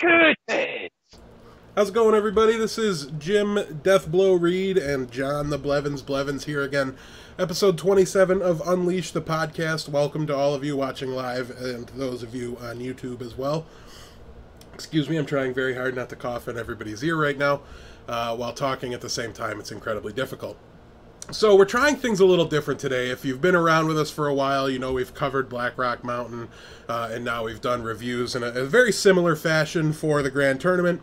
Good. How's it going, everybody? This is Jim Deathblow Reed and John the Blevins here again. Episode 27 of Unleash the Podcast. Welcome to all of you watching live and to those of you on YouTube as well. Excuse me, I'm trying very hard not to cough in everybody's ear right now while talking at the same time. It's incredibly difficult. So we're trying things a little different today. If you've been around with us for a while, you know we've covered Black Rock Mountain, and now we've done reviews in a very similar fashion for the Grand Tournament.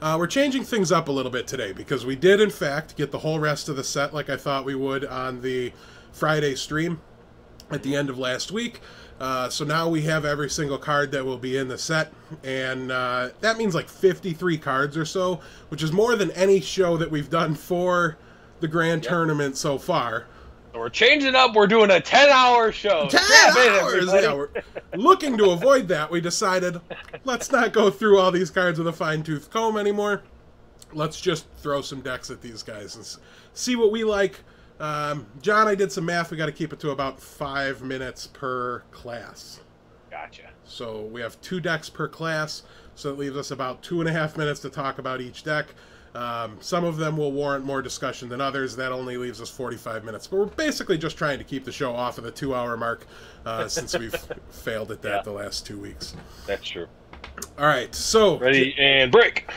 We're changing things up a little bit today because we did, in fact, get the whole rest of the set like I thought we would on the Friday stream at the end of last week. So now we have every single card that will be in the set, and that means like 53 cards or so, which is more than any show that we've done for the Grand Tournament so far. We're changing up. We're doing a 10-hour show. 10 hours! Yeah, we're looking to avoid that. We decided, let's not go through all these cards with a fine-tooth comb anymore. Let's just throw some decks at these guys and see what we like. John, I did some math. We got to keep it to about 5 minutes per class. Gotcha. So we have 2 decks per class, so it leaves us about 2.5 minutes to talk about each deck. Some of them will warrant more discussion than others. That only leaves us 45 minutes. But we're basically just trying to keep the show off of the 2-hour mark since we've failed at that the last 2 weeks. That's true. All right, so ready and break.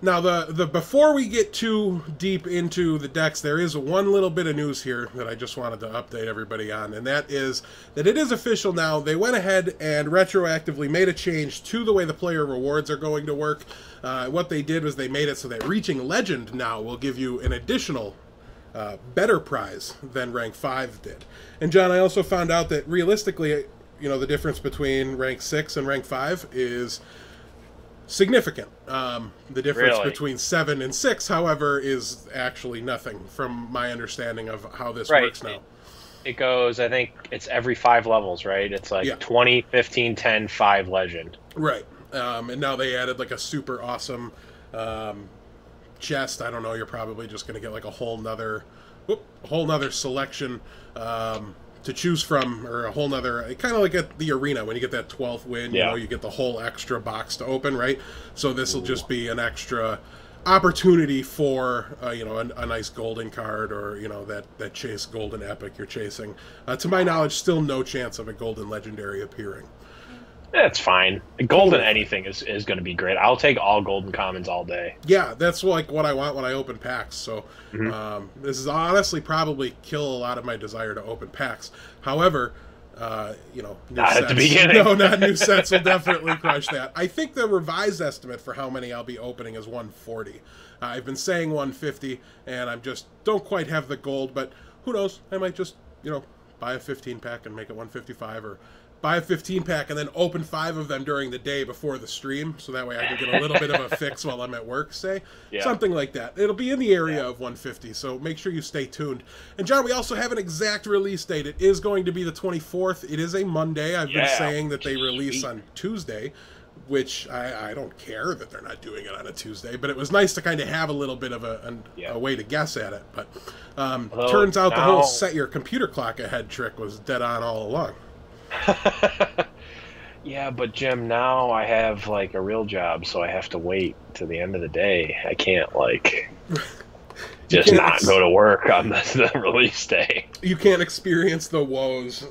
Now, the before we get too deep into the decks, there is one little bit of news here that I just wanted to update everybody on, and that is that it is official now. They went ahead and retroactively made a change to the way the player rewards are going to work. What they did was they made it so that reaching Legend now will give you an additional better prize than Rank 5 did. And John, I also found out that realistically, you know, the difference between Rank 6 and Rank 5 is significant. The difference between 7 and 6, however, is actually nothing from my understanding of how this works now. It goes, I think it's every 5 levels, right? It's like 20, 15, 10, 5 Legend. Right. And now they added like a super awesome chest. I don't know, you're probably just going to get like a whole nother selection to choose from, or a whole nother, kind of like at the arena when you get that 12th win, you know, you get the whole extra box to open, right? So this will just be an extra opportunity for you know, a nice golden card, or you know, that chase golden epic you're chasing. To my knowledge, still no chance of a golden legendary appearing. That's fine. Golden anything is going to be great. I'll take all golden commons all day. Yeah, that's like what I want when I open packs. So this is honestly probably kill a lot of my desire to open packs. However, you know, not at the beginning. No, not new sets will definitely crush that. I think the revised estimate for how many I'll be opening is 140. I've been saying 150, and I'm just don't quite have the gold, but who knows? I might just, you know, buy a 15 pack and make it 155, or buy a 15 pack and then open 5 of them during the day before the stream, so that way I can get a little bit of a fix while I'm at work, say. Something like that. It'll be in the area of 150, so make sure you stay tuned. And John, we also have an exact release date. It is going to be the 24th. It is a Monday. I've been saying that they release on Tuesday, which I don't care that they're not doing it on a Tuesday, but it was nice to kind of have a little bit of a way to guess at it. But turns out the whole set your computer clock ahead trick was dead on all along. Yeah, but Jim, now I have like a real job, so I have to wait to the end of the day. I can't like just not go to work on the release day. You can't experience the woes.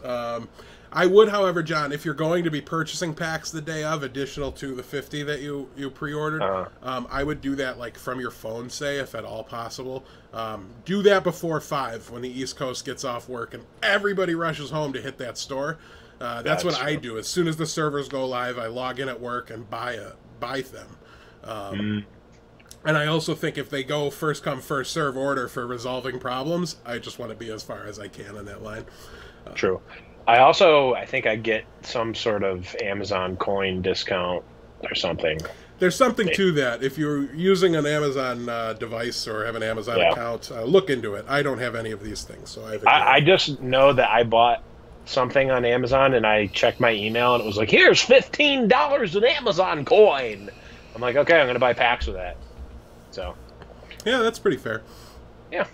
I would, however, John, if you're going to be purchasing packs the day of, additional to the 50 that you pre-ordered, I would do that like from your phone, say, if at all possible. Do that before 5 when the East Coast gets off work and everybody rushes home to hit that store. That's what I do. As soon as the servers go live, I log in at work and buy them. And I also think if they go first come, first serve order for resolving problems, I just want to be as far as I can on that line. True. I think I get some sort of Amazon coin discount or something. There's something to that. If you're using an Amazon device or have an Amazon account, look into it. I don't have any of these things, so I just know that I bought something on Amazon and I checked my email and it was like, here's $15 in Amazon coin. I'm like, okay, I'm going to buy packs with that. So, yeah, that's pretty fair. Yeah.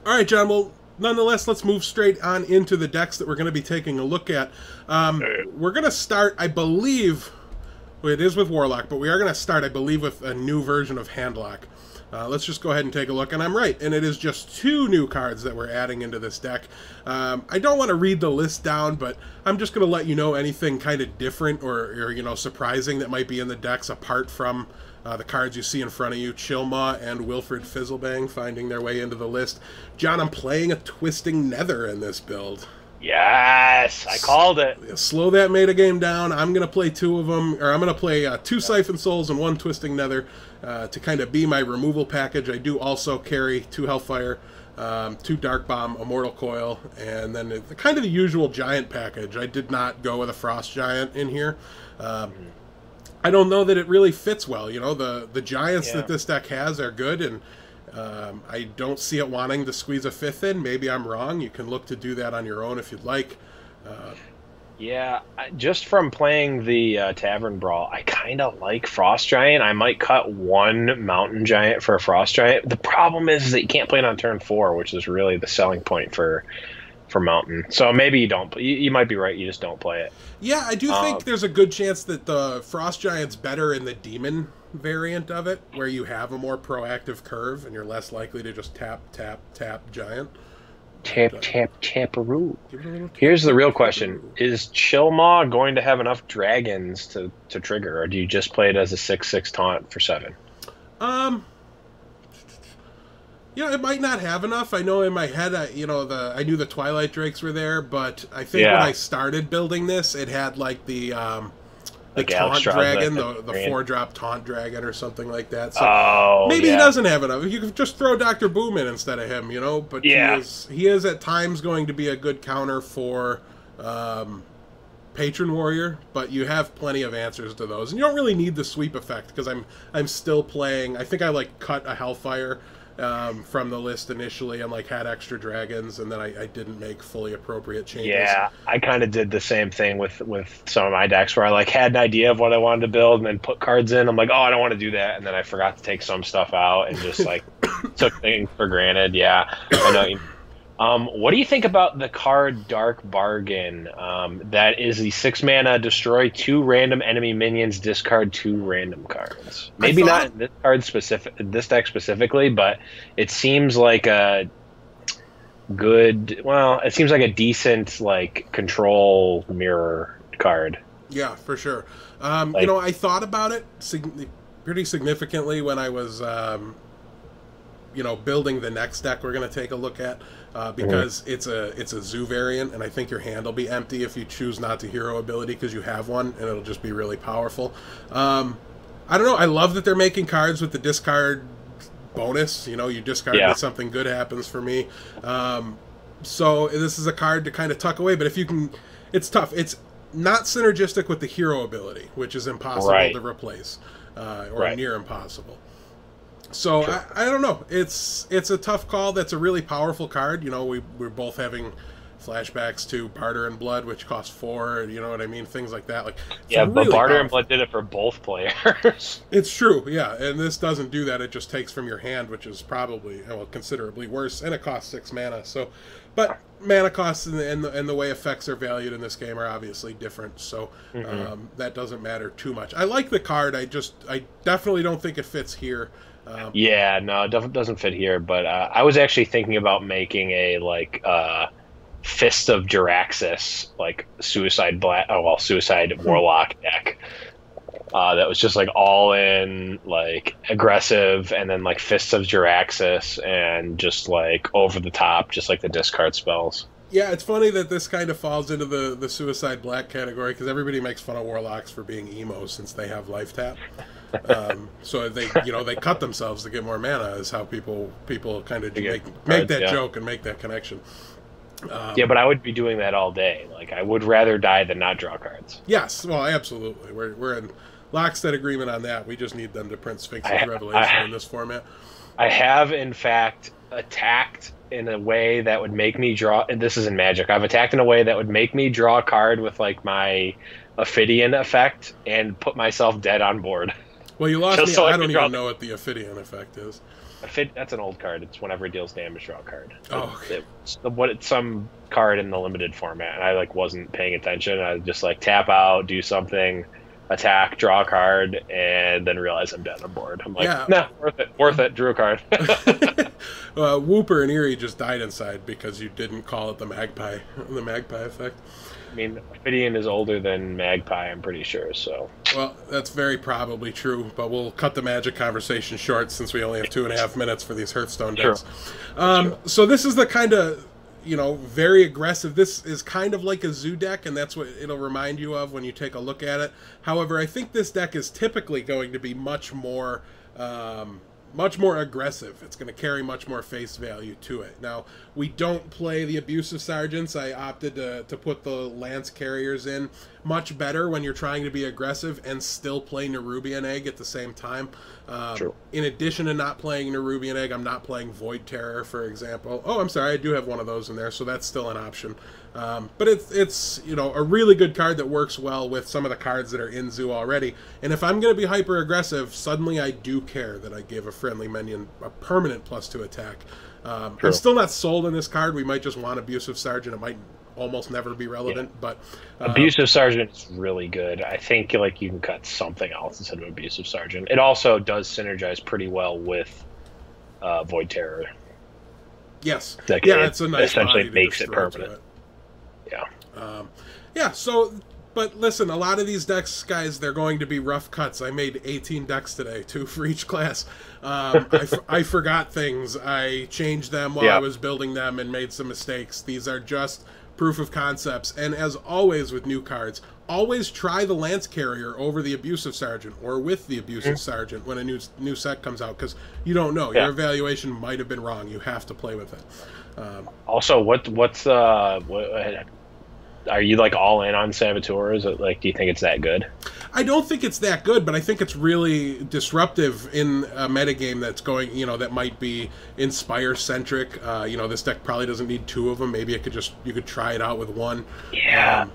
All right, John. Well, nonetheless, let's move straight on into the decks that we're going to be taking a look at. We're going to start, I believe, Well, it is with Warlock, but we are going to start, I believe, with a new version of Handlock. Let's just go ahead and take a look. And I'm right, and it is just 2 new cards that we're adding into this deck. I don't want to read the list down, but I'm just going to let you know anything kind of different or you know, surprising that might be in the decks apart from the cards you see in front of you. Chillmaw and Wilfred Fizzlebang finding their way into the list. John, I'm playing a Twisting Nether in this build. Yes, I called it. Slow that metagame down. I'm going to play 2 of them, or I'm going to play 2 Siphon Souls and 1 Twisting Nether to kind of be my removal package. I do also carry 2 Hellfire, 2 Dark Bomb, a Mortal Coil, and then kind of the usual Giant package. I did not go with a Frost Giant in here. I don't know that it really fits well. You know, the Giants that this deck has are good, and I don't see it wanting to squeeze a 5th in. Maybe I'm wrong. You can look to do that on your own if you'd like. Yeah, just from playing the Tavern Brawl, I kind of like Frost Giant. I might cut 1 Mountain Giant for a Frost Giant. The problem is that you can't play it on turn 4, which is really the selling point for Mountain. So maybe you don't. You might be right. You just don't play it. Yeah, I do think there's a good chance that the Frost Giant's better in the Demon variant of it, where you have a more proactive curve and you're less likely to just tap, tap, tap Giant. Tap, tap, taparoo. Here's the real question. Is Chillmaw going to have enough dragons to trigger, or do you just play it as a 6/6 taunt for 7? Yeah, it might not have enough. I know in my head, I knew the Twilight Drakes were there, but I think when I started building this, it had like the Taunt Dragon, the 4-drop Taunt Dragon or something like that. So maybe he doesn't have enough. You could just throw Dr. Boom in instead of him, you know? But he is at times going to be a good counter for Patron Warrior, but you have plenty of answers to those. And you don't really need the sweep effect, because I'm still playing. I think I like cut a Hellfire from the list initially and like had extra dragons, and then I didn't make fully appropriate changes. Yeah, I kind of did the same thing with some of my decks, where I like had an idea of what I wanted to build and then put cards in. I'm like, oh, I don't want to do that, and then I forgot to take some stuff out and just like took things for granted. Yeah, I know. What do you think about the card Dark Bargain? That is the 6-mana, destroy 2 random enemy minions, discard 2 random cards. Maybe not in this deck specifically, but it seems like a good. Well, it seems like a decent like control mirror card. Yeah, for sure. You know, I thought about it pretty significantly when I was building the next deck we're going to take a look at, because it's a zoo variant, and I think your hand will be empty if you choose not to hero ability, because you have one, and it'll just be really powerful. I don't know. I love that they're making cards with the discard bonus. You know, you discard and something good happens for me. So this is a card to kind of tuck away, but if you can, it's tough. It's not synergistic with the hero ability, which is impossible to replace, or near impossible. So I don't know. It's a tough call. That's a really powerful card. You know, we're both having flashbacks to Barter and Blood, which cost 4. You know what I mean? Things like that. Like but really Barter and Blood did it for both players. It's true, yeah. And this doesn't do that. It just takes from your hand, which is probably considerably worse, and it costs 6 mana. So, but mana costs and the way effects are valued in this game are obviously different. So that doesn't matter too much. I like the card. I definitely don't think it fits here. Yeah, no, it doesn't fit here. But I was actually thinking about making a Fist of Jaraxxus, like suicide warlock deck. That was just like all in, like aggressive, and then like Fists of Jaraxxus, and just like over the top, just like the discard spells. Yeah, it's funny that this kind of falls into the suicide black category, because everybody makes fun of warlocks for being emo since they have life tap. So they cut themselves to get more mana, is how people kind of make that joke and make that connection. Yeah, but I would be doing that all day. Like, I would rather die than not draw cards. Yes, well, absolutely. We're in lockstep agreement on that. We just need them to print Sphinx's Revelation in this format. I have, in fact, attacked in a way that would make me draw. And this is in Magic. I've attacked in a way that would make me draw a card with like my Ophidian effect and put myself dead on board. Well, you lost me. So I don't even know what the Ophidian effect is. That's an old card. It's whenever it deals damage, draw a card. Oh, okay. It's some card in the limited format, and I like wasn't paying attention. I was just like tap out, do something, attack, draw a card, and then realize I'm dead on board. I'm like, Yeah. nah, worth it. Drew a card. Whooper and Erie just died inside because you didn't call it the magpie effect. I mean, Ophidian is older than Magpie, I'm pretty sure, so. Well, that's very probably true, but we'll cut the Magic conversation short since we only have 2.5 minutes for these Hearthstone decks. So this is the kind of, very aggressive. This is kind of like a zoo deck, and that's what it'll remind you of when you take a look at it. However, I think this deck is typically going to be much more aggressive. It's going to carry much more face value to it. Now, we don't play the Abusive Sergeants. I opted to put the Lance Carriers in. Much better when you're trying to be aggressive and still play Nerubian Egg at the same time. In addition to not playing Nerubian Egg, I'm not playing Void Terror, for example. Oh, I'm sorry, I do have one of those in there, so that's still an option. But it's a really good card that works well with some of the cards that are in Zoo already. And if I'm going to be hyper aggressive, suddenly I do care that I give a friendly minion a permanent +2 attack. I'm still not sold on this card. We might just want Abusive Sergeant. It might almost never be relevant, but Abusive Sergeant is really good. I think you can cut something else instead of Abusive Sergeant. It also does synergize pretty well with Void Terror. Yes, it's a nice essentially makes it permanent. So, but listen, a lot of these decks, guys, they're going to be rough cuts. I made 18 decks today, 2 for each class. I forgot things. I changed them while I was building them and made some mistakes. These are just proof of concepts. And as always with new cards, always try the Lance Carrier over the Abusive Sergeant or with the Abusive Sergeant when a new set comes out, because you don't know. Your evaluation might have been wrong. You have to play with it. Also, what's are you all in on Saboteur? Is it do you think it's that good? I don't think it's that good, but I think it's really disruptive in a metagame that's going, that might be Inspire centric. This deck probably doesn't need 2 of them. Maybe you could try it out with 1. Yeah.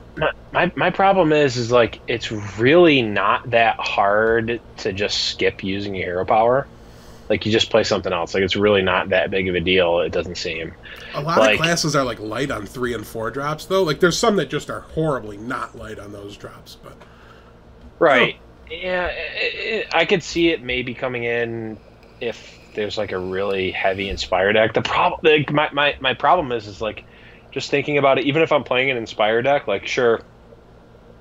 My problem is it's really not that hard to just skip using your hero power. You just play something else. It's really not that big of a deal, it doesn't seem. A lot of classes are light on 3 and 4 drops, though. There's some that just are horribly not light on those drops, but right. Yeah, I could see it maybe coming in if there's a really heavy Inspire deck. The problem, my problem is just thinking about it. Even if I'm playing an Inspire deck, sure,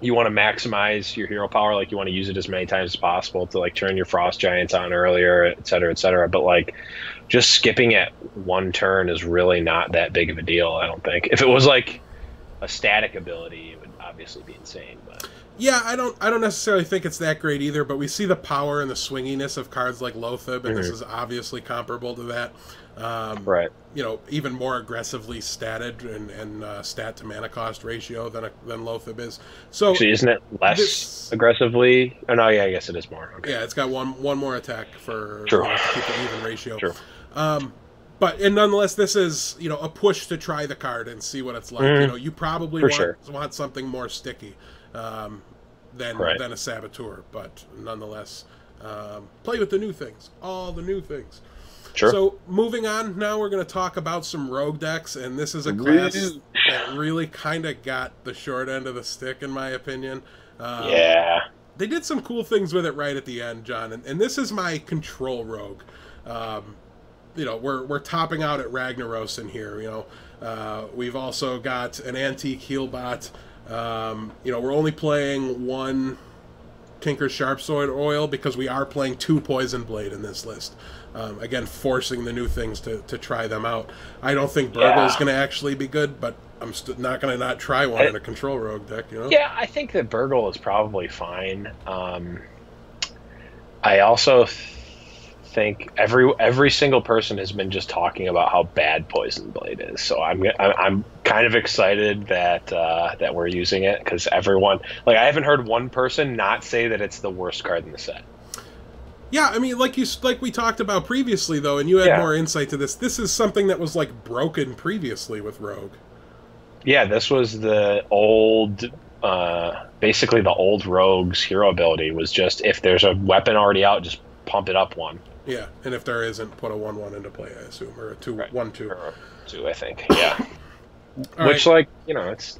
you want to maximize your hero power, you want to use it as many times as possible to turn your Frost Giants on earlier, et cetera, but just skipping it 1 turn is really not that big of a deal, I don't think. If it was a static ability, it would obviously be insane, but yeah, I don't necessarily think it's that great either, but we see the power and the swinginess of cards like Loatheb, and this is obviously comparable to that. Right. Even more aggressively statted and stat to mana cost ratio than Loatheb is. So actually, isn't it less aggressively? Oh no, yeah, I guess it is more. Okay. Yeah, it's got one more attack for to keep the even ratio. True. But nonetheless, this is a push to try the card and see what it's like. You probably want something more sticky than a Saboteur, but nonetheless, play with the new things, all the new things. Sure. So moving on, now we're going to talk about some rogue decks, and this is a class that really kind of got the short end of the stick, in my opinion. They did some cool things with it right at the end, John, and this is my control rogue. We're topping out at Ragnaros in here. We've also got an antique Healbot. We're only playing 1 Tinker's Sharpsword Oil because we are playing 2 Poison Blade in this list. Again, forcing the new things to try them out. I don't think Burgle's going to actually be good, but I'm not going to not try one in a control rogue deck. Yeah, I think that Burgle is probably fine. I also think every single person has been just talking about how bad Poison Blade is, so I'm kind of excited that we're using it, because everyone, I haven't heard one person not say that it's the worst card in the set. Yeah, I mean, like we talked about previously, though, and you had more insight to this. This is something that was broken previously with Rogue. Yeah, this was the old, basically the old Rogue's hero ability was just, if there's a weapon already out, just pump it up 1. Yeah, and if there isn't, put a 1/1 into play, I assume, or a 2/1/2. Or 2, I think. Yeah. Which, it's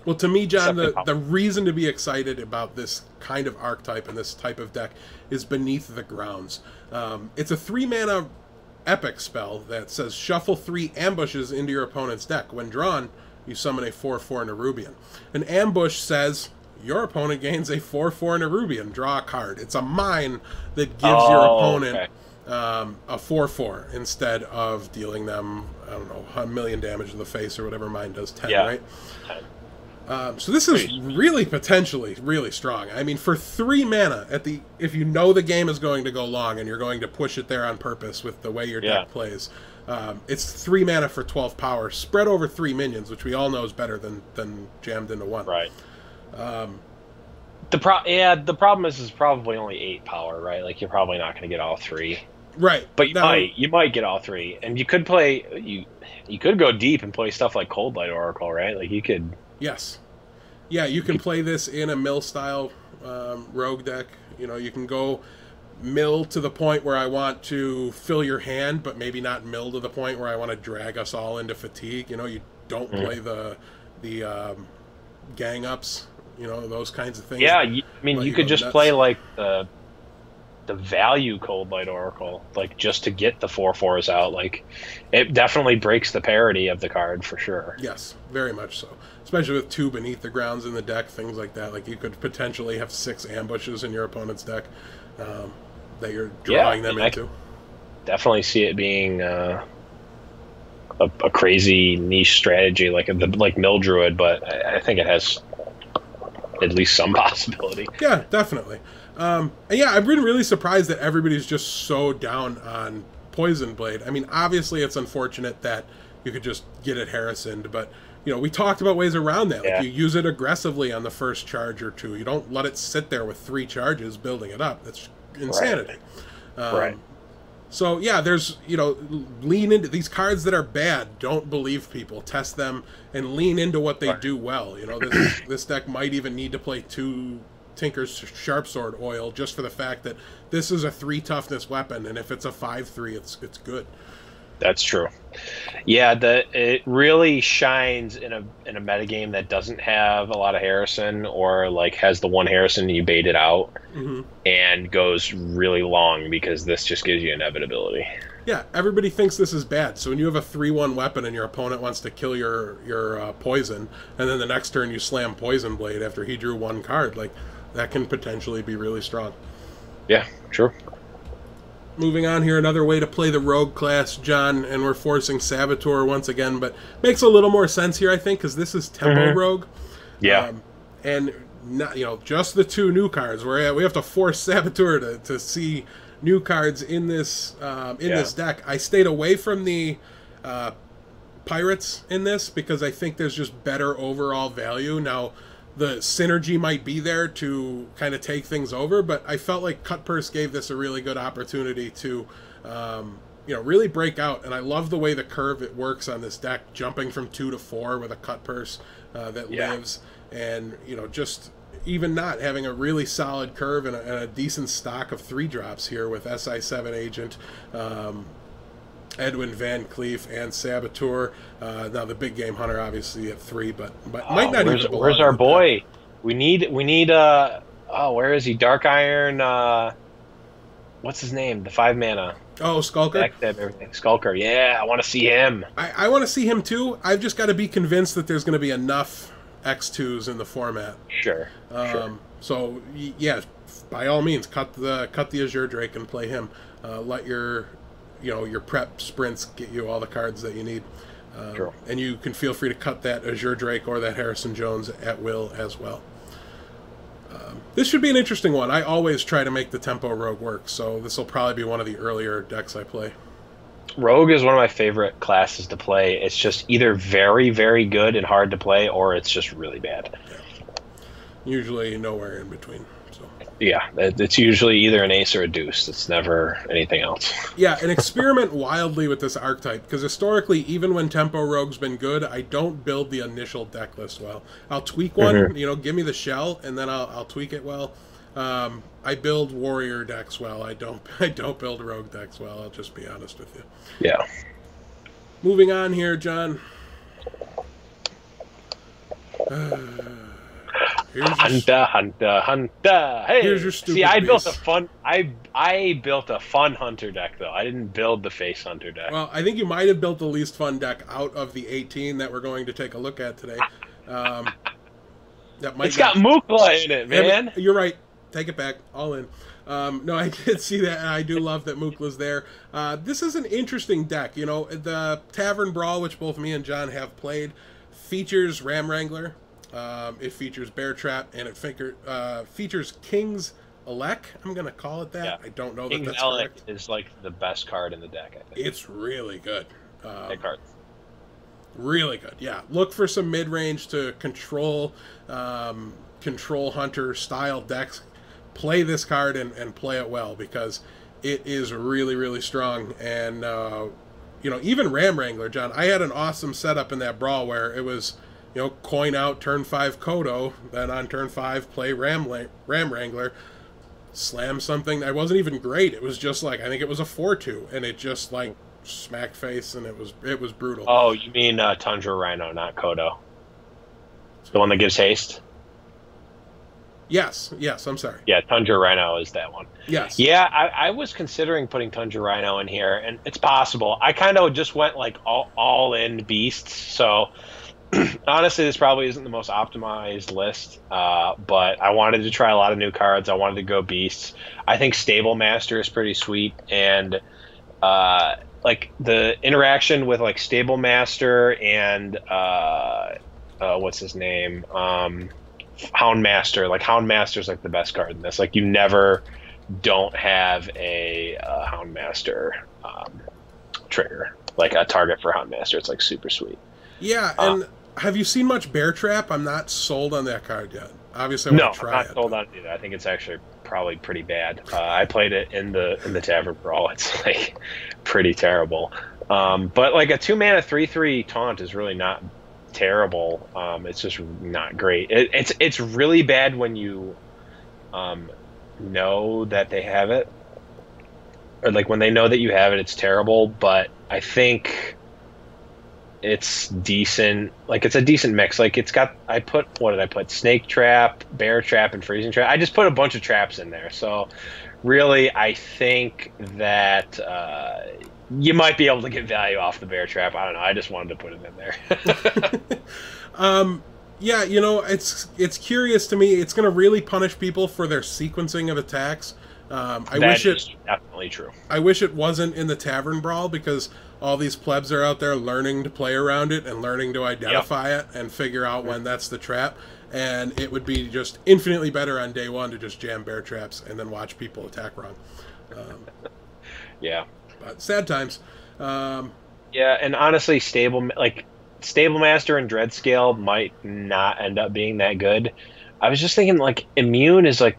Well, to me, John, Except in the reason to be excited about this kind of archetype and this type of deck is Beneath the Grounds. It's a 3-mana epic spell that says shuffle 3 ambushes into your opponent's deck. When drawn, you summon a 4/4 Nerubian. An ambush says your opponent gains a 4/4 Nerubian. Draw a card. It's a mine that gives your opponent a 4/4 instead of dealing them, I don't know, 1,000,000 damage to the face or whatever mine does, 10, right? 10. So this is really potentially really strong. I mean, for 3 mana if you know the game is going to go long and you're going to push it there on purpose with the way your deck plays, it's 3 mana for 12 power spread over 3 minions, which we all know is better than jammed into 1. Right. The problem is probably only 8 power, right? Like you're probably not going to get all 3. Right. But you might get all 3, and you could play you could go deep and play stuff like Cold Light Oracle, right? Like you could. Yes. Yeah, you can play this in a mill-style rogue deck. You know, you can go mill to the point where I want to fill your hand, but maybe not mill to the point where I want to drag us all into fatigue. You know, you don't play the gang ups, you know, those kinds of things. Yeah, you could just play like the value Cold Light Oracle, like just to get the 4/4s out. Like, it definitely breaks the parity of the card for sure. Yes, very much so. Especially with 2 Beneath the Grounds in the deck, things like that. Like, you could potentially have 6 ambushes in your opponent's deck that you're drawing them into. Definitely see it being a crazy niche strategy, like Mill Druid, but I think it has at least some possibility. Yeah, definitely. And yeah, I've been really surprised that everybody's just so down on Poison Blade. I mean, obviously it's unfortunate that you could just get it Harrisoned, but you know, we talked about ways around that. Like, you use it aggressively on the first charge or 2. You don't let it sit there with 3 charges building it up. That's insanity. Right. So yeah, there's, you know, lean into these cards that are bad. Don't believe people. Test them and lean into what they do well. You know, this deck might even need to play 2 Tinker's Sharpsword Oil just for the fact that this is a 3 toughness weapon, and if it's a 5/3, it's good. That's true. Yeah, it really shines in a metagame that doesn't have a lot of Harrison, or like has the one Harrison and you bait it out and goes really long, because this just gives you inevitability. Yeah, everybody thinks this is bad. So when you have a 3/1 weapon and your opponent wants to kill your poison, and then the next turn you slam Poison Blade after he drew 1 card, like, that can potentially be really strong. Yeah, true. Moving on here, another way to play the rogue class, John, and we're forcing Saboteur once again, but makes a little more sense here, I think, because this is Tempo Rogue. Yeah. And not, you know, just the 2 new cards. We have to force Saboteur to see new cards in this this deck. I stayed away from the Pirates in this because I think there's just better overall value. Now, the synergy might be there to kind of take things over, but I felt like Cut Purse gave this a really good opportunity to, you know, really break out. And I love the way the curve it works on this deck, jumping from 2 to 4 with a Cut Purse that lives, and you know, just even not having a really solid curve and a decent stock of 3-drops here with SI7 Agent, Edwin Van Cleef, and Saboteur. Now the Big Game Hunter obviously at 3, but might not even belong. Where's our boy? We need where is he? Dark Iron, what's his name? The 5 mana. Oh, Skulker? Everything. Skulker, yeah, I want to see him. I want to see him too. I've just got to be convinced that there's going to be enough X2s in the format. Sure. So yeah, by all means, cut the Azure Drake and play him. Let your prep sprints get you all the cards that you need. And you can feel free to cut that Azure Drake or that Harrison Jones at will as well. This should be an interesting one. I always try to make the Tempo Rogue work, so this will probably be one of the earlier decks I play. Rogue is one of my favorite classes to play. It's just either very, very good and hard to play, or it's just really bad. Yeah. Usually nowhere in between. So. Yeah, it's usually either an ace or a deuce. It's never anything else. Yeah, and experiment wildly with this archetype, because historically, even when Tempo Rogue's been good, I don't build the initial deck list well. I'll tweak one, you know, give me the shell, and then I'll tweak it well. I build warrior decks well. I don't build rogue decks well. I'll just be honest with you. Yeah. Moving on here, John. Hunter, hunter, hunter. Hey, here's your stupid see, I built a beast. fun. I built a fun hunter deck though. I didn't build the face hunter deck. Well, I think you might have built the least fun deck out of the 18 that we're going to take a look at today. That might It's got Mukla in it, man. You're right. Take it back. All in. No, I did see that, and I do love that Mookla's there. This is an interesting deck. You know, the Tavern Brawl, which both me and John have played, features Ram Wrangler. It features Bear Trap, and it features King's Elec. I'm going to call it that. Yeah. I don't know that that's correct. Is like the best card in the deck, I think. It's really good. That card. Really good, yeah. Look for some mid-range to control hunter style decks. Play this card and play it well, because it is really, really strong. And you know, even Ram Wrangler, John, I had an awesome setup in that brawl where it was, you know, coin out turn 5 Kodo, then on turn 5 play Ram Wrangler, slam something. I wasn't even great. It was just like, I think it was a 4-2, and it just like smack face, and it was brutal. Oh, you mean Tundra Rhino, not Kodo? The one that gives haste? Yes, I'm sorry. Yeah, Tundra Rhino is that one. Yes. Yeah, I was considering putting Tundra Rhino in here, and it's possible. I kind of just went like all in beasts, so honestly, this probably isn't the most optimized list, but I wanted to try a lot of new cards. I wanted to go beasts. I think Stable Master is pretty sweet, and like the interaction with like Stable Master and what's his name? Houndmaster. Like Houndmaster is like the best card in this. Like you never don't have a Houndmaster trigger, like a target for Houndmaster. It's like super sweet. Yeah, and have you seen much Bear Trap? I'm not sold on that card yet. Obviously, I want to try it. No, I'm not sold on it either. I think it's actually probably pretty bad. I played it in the Tavern Brawl. It's like pretty terrible. But like a 2-mana 3/3 taunt is really not terrible. It's just not great. It's really bad when you know that they have it, or like when they know that you have it, it's terrible. But I think it's decent. Like it's a decent mix. Like it's got, what did I put? Snake Trap, Bear Trap, and Freezing Trap. I just put a bunch of traps in there. So really, I think that you might be able to get value off the Bear Trap. I don't know. I just wanted to put it in there. Yeah, you know, it's curious to me. It's going to really punish people for their sequencing of attacks. That is definitely true. I wish it wasn't in the Tavern Brawl, because all these plebs are out there learning to play around it and learning to identify it and figure out when that's the trap. And it would be just infinitely better on day one to just jam Bear Traps and then watch people attack wrong. Yeah. But sad times. Yeah, and honestly, Stable Master and Dreadscale might not end up being that good. I was just thinking, like, Immune is like,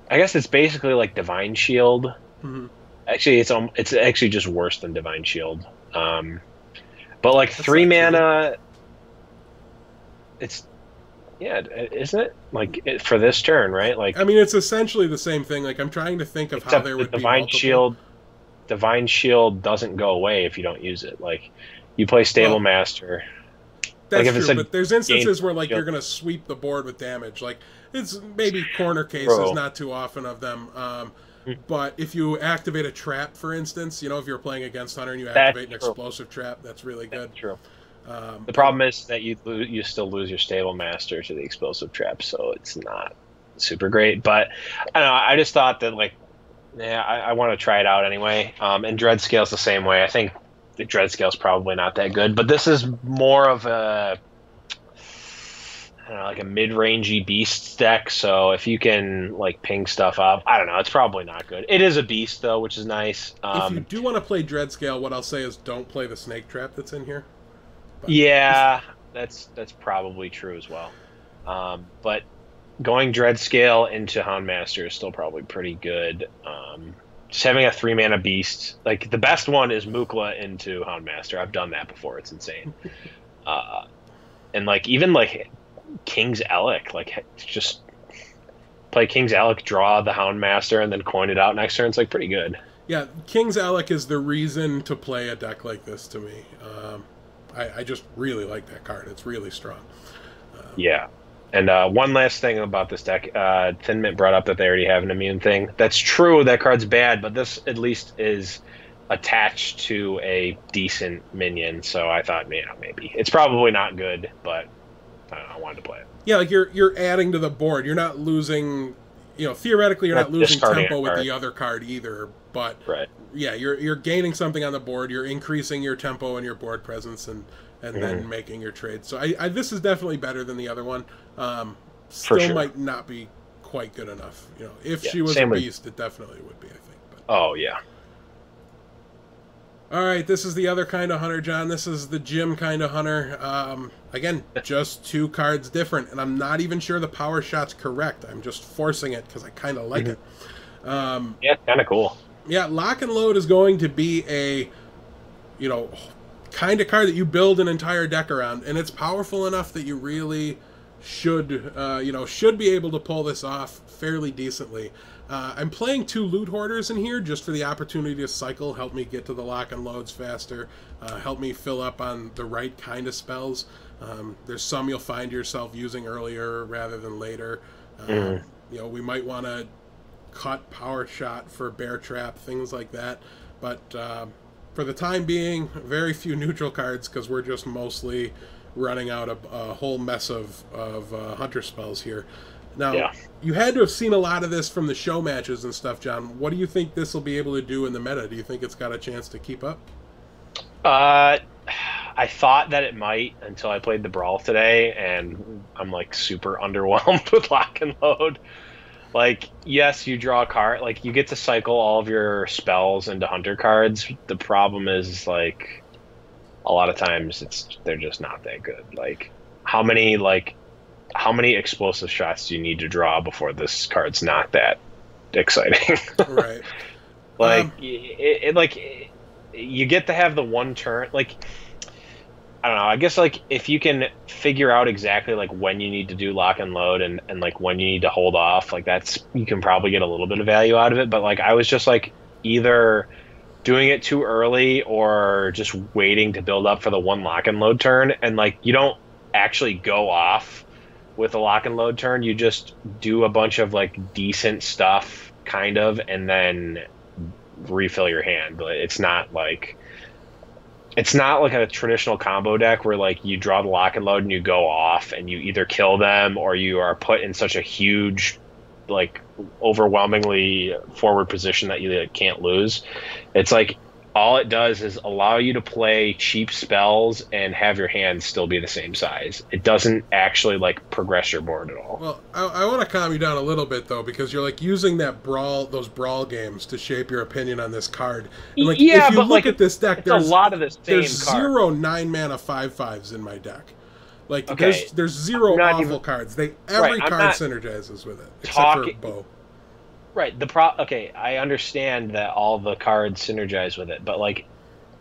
I guess it's basically like Divine Shield. Mm-hmm. Actually, it's actually just worse than Divine Shield. But like 3 mana, it's, yeah, isn't it? Like for this turn, right? Like, I mean, it's essentially the same thing. Like I'm trying to think of how there would be multiple. Divine Shield doesn't go away if you don't use it. Like you play Stable Master. That's like, true, but there's instances where like you're gonna sweep the board with damage. Like it's maybe corner cases, not too often of them. But if you activate a trap, for instance, you know, if you're playing against Hunter and you activate an explosive trap, that's really good. That's true. The problem is that you still lose your Stable Master to the explosive trap, so it's not super great. But I don't know. I just thought that, like, yeah, I want to try it out anyway. And Dreadscale's the same way. I think the Dreadscale's probably not that good, but this is more of a, I don't know, like a mid-rangey beast deck. So if you can like ping stuff up, I don't know, it's probably not good. It is a beast though, which is nice. If you do want to play Dreadscale, what I'll say is don't play the Snake Trap that's in here. But yeah, that's probably true as well. But going Dreadscale into Houndmaster is still probably pretty good. Just having a 3-mana beast, like the best one is Mukla into Houndmaster. I've done that before. It's insane. And like even like King's Elec, like just play King's Elec, draw the Houndmaster, and then coin it out next turn. It's like pretty good. Yeah, King's Elec is the reason to play a deck like this to me. I just really like that card. It's really strong. Yeah. And one last thing about this deck, Thin Mint brought up that they already have an immune thing. That's true, that card's bad, but this at least is attached to a decent minion, so I thought, maybe. It's probably not good, but I don't know, I wanted to play it. Yeah, like you're adding to the board. You're not losing, theoretically you're not losing tempo with the other card either, but right. Yeah, you're gaining something on the board. You're increasing your tempo and your board presence, and then making your trade. So this is definitely better than the other one. Still sure. might not be quite good enough. If she was a beast, it definitely would be, I think. But. Oh yeah. All right, this is the other kind of hunter, John. This is the Jim kind of hunter. Again, just 2 cards different, and I'm not even sure the power shot's correct. I'm just forcing it because I kind of like it. Yeah, kind of cool. Yeah, Lock and Load is going to be a, kind of card that you build an entire deck around, and it's powerful enough that you really should be able to pull this off fairly decently. I'm playing 2 Loot Hoarders in here just for the opportunity to cycle, help me get to the Lock and Loads faster, help me fill up on the right kind of spells. There's some you'll find yourself using earlier rather than later. We might want to cut Power Shot for Bear Trap, things like that. But for the time being, very few neutral cards because we're just mostly running out a whole mess of Hunter spells here. Now, you had to have seen a lot of this from the show matches and stuff, John. What do you think this will be able to do in the meta? Do you think it's got a chance to keep up? I thought that it might until I played the Brawl today, and I'm like super underwhelmed with Lock and Load. Like, yes, you draw a card, like you get to cycle all of your spells into Hunter cards. The problem is, like, a lot of times they're just not that good. Like, how many explosive shots do you need to draw before this card's not that exciting? Right. You get to have the one turn. Like, I don't know. I guess like if you can figure out exactly like when you need to do Lock and Load and like when you need to hold off, like you can probably get a little bit of value out of it. But like I was just like either doing it too early or just waiting to build up for the one Lock and Load turn, and like you don't actually go off with a Lock and Load turn. You just do a bunch of like decent stuff kind of and then refill your hand. But it's not like a traditional combo deck where like you draw the Lock and Load and you go off and you either kill them or you are put in such a huge, like overwhelmingly forward position that you like, can't lose. It's like all it does is allow you to play cheap spells and have your hand still be the same size. It doesn't actually like progress your board at all. Well, I want to calm you down a little bit though, because you're like using those brawl games to shape your opinion on this card. And, like, yeah, if you but look at this deck, there's a lot of the same there's card. 0 9-mana 5/5s in my deck. Like okay. there's 0 awful cards. Every card synergizes with it except for Bow. Right. Okay, I understand that all the cards synergize with it, but like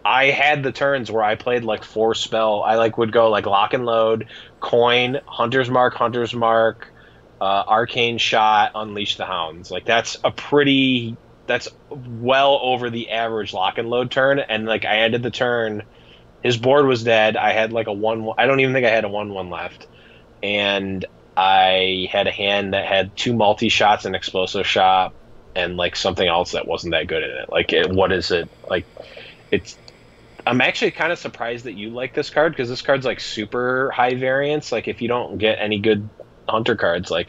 I had the turns where I played like 4 spell. I like would go like Lock and Load, Coin, Hunter's Mark, Arcane Shot, Unleash the Hounds. Like that's well over the average Lock and Load turn, and like I ended the turn, his board was dead. I had like a 1/1. I don't even think I had a 1/1 left, and I had a hand that had 2 multi-shots, an explosive shot, and like something else that wasn't that good in it. Like, what is it? Like, I'm actually kind of surprised that you like this card because this card's like super high variance. Like, if you don't get any good Hunter cards, like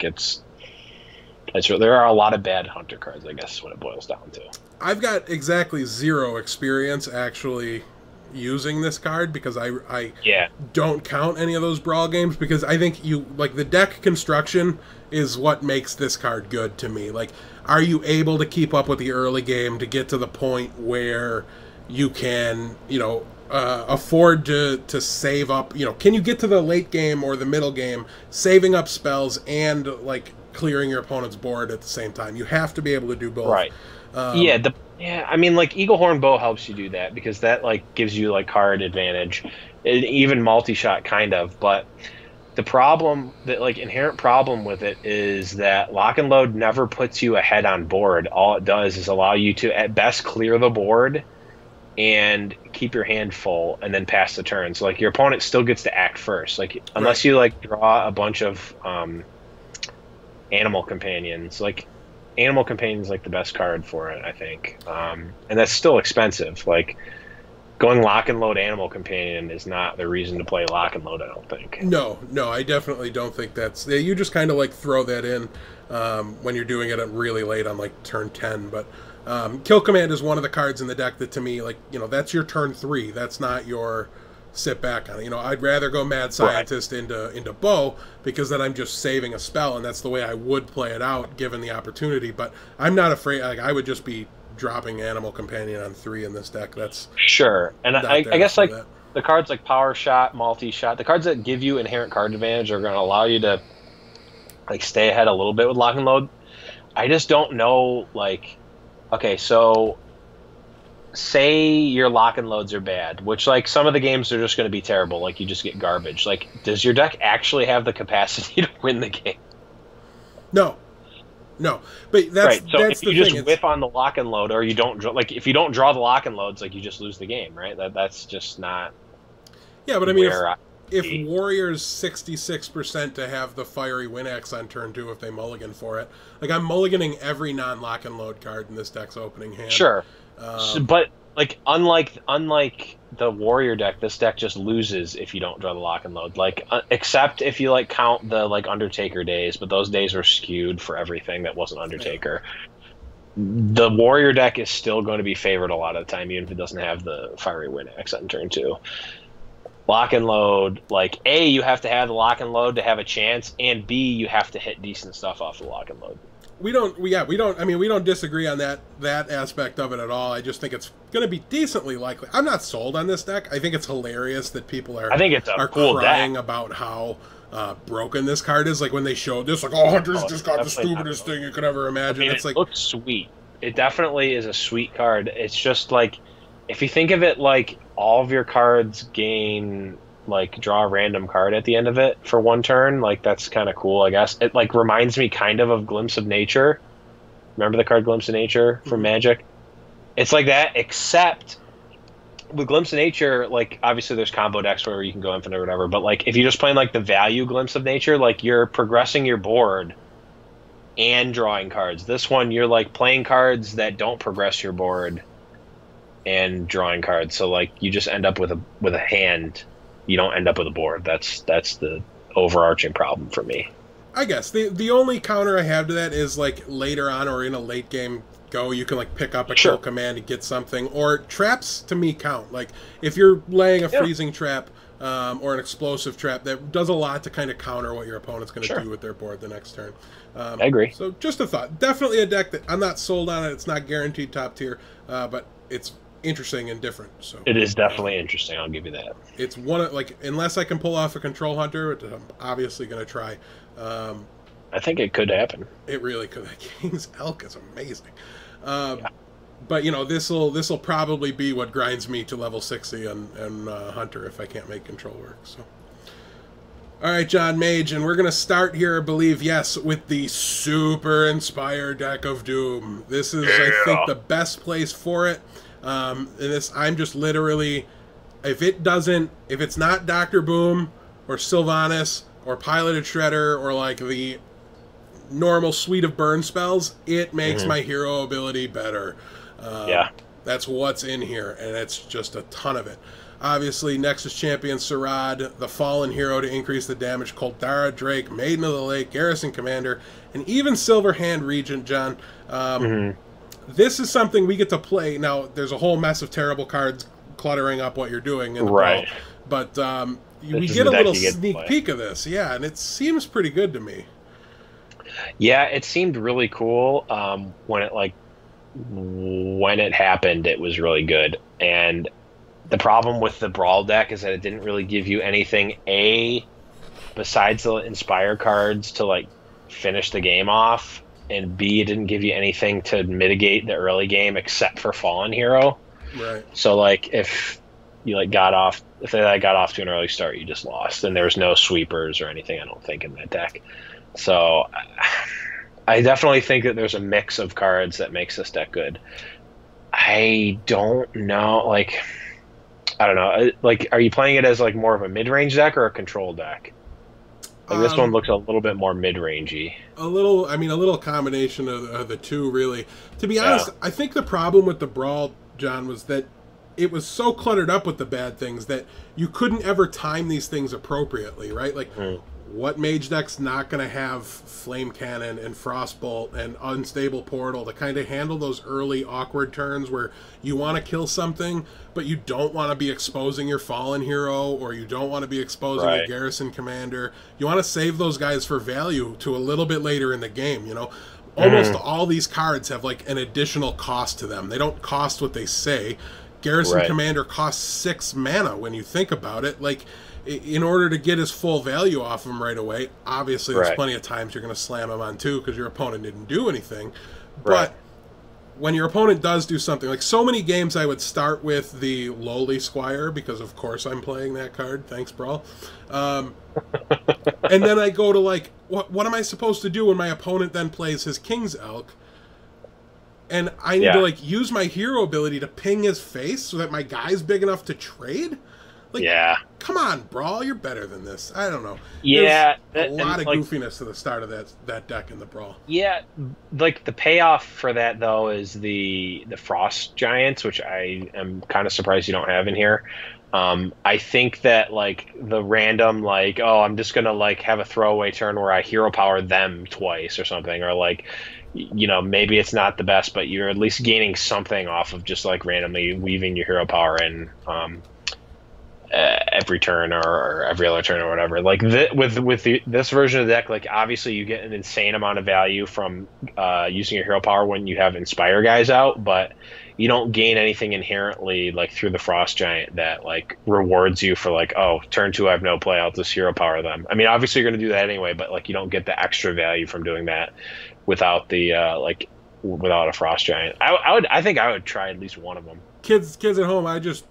there are a lot of bad Hunter cards, I guess, is what it boils down to. I've got exactly 0 experience actually using this card because I don't count any of those brawl games because I think the deck construction is what makes this card good to me. Like, are you able to keep up with the early game to get to the point where you can afford to save up? Can you get to the late game or the middle game saving up spells and like clearing your opponent's board at the same time? You have to be able to do both. Right. Yeah, I mean, like, Eaglehorn Bow helps you do that because that, like, gives you, like, card advantage. Even multi-shot, kind of. But the problem, inherent problem with it is that Lock and Load never puts you ahead on board. All it does is allow you to, at best, clear the board and keep your hand full and then pass the turn. So like your opponent still gets to act first. Like unless Right. you like draw a bunch of animal companions, like animal companions like the best card for it, I think. And that's still expensive. Like going lock and load animal companion is not the reason to play lock and load, I don't think. No, no, I definitely don't think that's. You just kind of like throw that in when you're doing it really late on like turn 10. But Kill Command is one of the cards in the deck that to me, like, that's your turn 3. That's not your sit back on it. I'd rather go Mad Scientist into Bow because then I'm just saving a spell, and that's the way I would play it out given the opportunity. But I'm not afraid. Like, I would just be dropping Animal Companion on 3 in this deck. That's sure. And I guess like that. the cards like Power Shot, Multi Shot, the cards that give you inherent card advantage are going to allow you to like stay ahead a little bit with lock and load. I just don't know, like, okay, so say your lock and loads are bad, which like some of the games are just going to be terrible, like you just get garbage. Like, does your deck actually have the capacity to win the game? No, but that's right. So that's if you just whiff on the lock and load, or you don't draw, like if you don't draw the lock and loads, like you just lose the game, right? That's just not. Yeah, but I mean, where if Warriors 66% to have the Fiery Wind Axe on turn 2 if they mulligan for it, like I'm mulliganing every non-lock and load card in this deck's opening hand. Sure, but like unlike the Warrior deck, this deck just loses if you don't draw the lock and load. Like except if you like count the like Undertaker days, but those days are skewed for everything that wasn't Undertaker. Yeah. The Warrior deck is still going to be favored a lot of the time, even if it doesn't have the Fiery Wind Axe on turn 2. Lock and load, like A, you have to have the lock and load to have a chance, and B, you have to hit decent stuff off the lock and load. We don't disagree on that aspect of it at all. I just think it's going to be decently likely. I'm not sold on this deck. I think it's hilarious that people are cool crying deck about how broken this card is. Like when they showed this, like, oh, Hunter's just got the stupidest thing you could ever imagine. It's like, it looks sweet. It definitely is a sweet card. It's just like, if you think of it like all of your cards gain, like, draw a random card at the end of it for one turn, like, that's kind of cool, I guess. It, like, reminds me kind of Glimpse of Nature. Remember the card Glimpse of Nature from Magic? It's like that, except with Glimpse of Nature, like, obviously there's combo decks where you can go infinite or whatever, but, like, if you're just playing, like, the value Glimpse of Nature, like, you're progressing your board and drawing cards. This one, you're, like, playing cards that don't progress your board and drawing cards, so like you just end up with a hand. You don't end up with a board. That's the overarching problem for me. I guess the only counter I have to that is like later on or in a late game go, you can like pick up a Kill Command and get something, or traps to me count. Like if you're laying a freezing trap or an explosive trap, that does a lot to kind of counter what your opponent's going to do with their board the next turn. I agree. So just a thought. Definitely a deck that I'm not sold on it. It's not guaranteed top tier, but it's interesting and different. So it is definitely interesting. I'll give you that. It's one of, like, unless I can pull off a Control Hunter, which I'm obviously going to try. I think it could happen. It really could. King's Elk is amazing. But this'll probably be what grinds me to level 60 and Hunter if I can't make Control work. So. All right, John Mage, and we're going to start here, I believe, yes, with the Super Inspire deck of Doom. This is, I think, the best place for it. And this, I'm just literally, if it's not Dr. Boom or Sylvanas or Piloted Shredder or like the normal suite of burn spells, it makes my hero ability better. That's what's in here, and it's just a ton of it. Obviously, Nexus Champion Sarad, the Fallen Hero to increase the damage, Koltara Drake, Maiden of the Lake, Garrison Commander, and even Silverhand Regent, John. This is something we get to play. Now, there's a whole mess of terrible cards cluttering up what you're doing in the ball, but we get a little sneak peek of this, and it seems pretty good to me. Yeah, it seemed really cool. When it happened, it was really good. And the problem with the Brawl deck is that it didn't really give you anything, A, besides the Inspire cards to like finish the game off, and B, it didn't give you anything to mitigate the early game except for Fallen Hero. Right. So like if you like got off to an early start, you just lost, and there was no sweepers or anything, I don't think, in that deck. So I definitely think that there's a mix of cards that makes this deck good. I don't know. Like, I don't know. Like, are you playing it as like more of a mid-range deck or a control deck? Like this one Um, looks a little bit more mid-rangey. a little, I mean, a little combination of the two, really. To be Yeah. honest, I think the problem with the Brawl, John, was that it was so cluttered up with the bad things that you couldn't ever time these things appropriately, right? Like, Mm. what mage deck's not going to have Flame Cannon and Frostbolt and Unstable Portal to kind of handle those early awkward turns where you want to kill something, but you don't want to be exposing your Fallen Hero or you don't want to be exposing your Right. Garrison Commander. You want to save those guys for value to a little bit later in the game, you know? Almost Mm. all these cards have like an additional cost to them. They don't cost what they say. Garrison Right. Commander costs 6 mana when you think about it. Like, in order to get his full value off him right away, obviously there's Right. plenty of times you're going to slam him on 2 because your opponent didn't do anything. Right. But when your opponent does do something, like so many games I would start with the lowly Squire because of course I'm playing that card. Thanks, Brawl. And then I go to like, what am I supposed to do when my opponent then plays his King's Elk? And I need Yeah. to like use my hero ability to ping his face so that my guy's big enough to trade? Like, Yeah. come on, Brawl, you're better than this. I don't know. Yeah. There's a lot and, of like, goofiness to the start of that deck in the Brawl. yeah, like the payoff for that though is the frost giants, which I am kind of surprised you don't have in here. I think that like the random like, oh, I'm just gonna like have a throwaway turn where I hero power them twice or something, or like, you know, maybe it's not the best, but you're at least gaining something off of just like randomly weaving your hero power in. Every turn or every other turn or whatever. Like this version of the deck, like obviously you get an insane amount of value from using your hero power when you have Inspire guys out, but you don't gain anything inherently like through the Frost Giant that like rewards you for like, oh, turn 2 I have no play, I'll just hero power them. I mean, obviously you're going to do that anyway, but like you don't get the extra value from doing that without the without a Frost Giant. I think I would try at least one of them. Kids at home, I just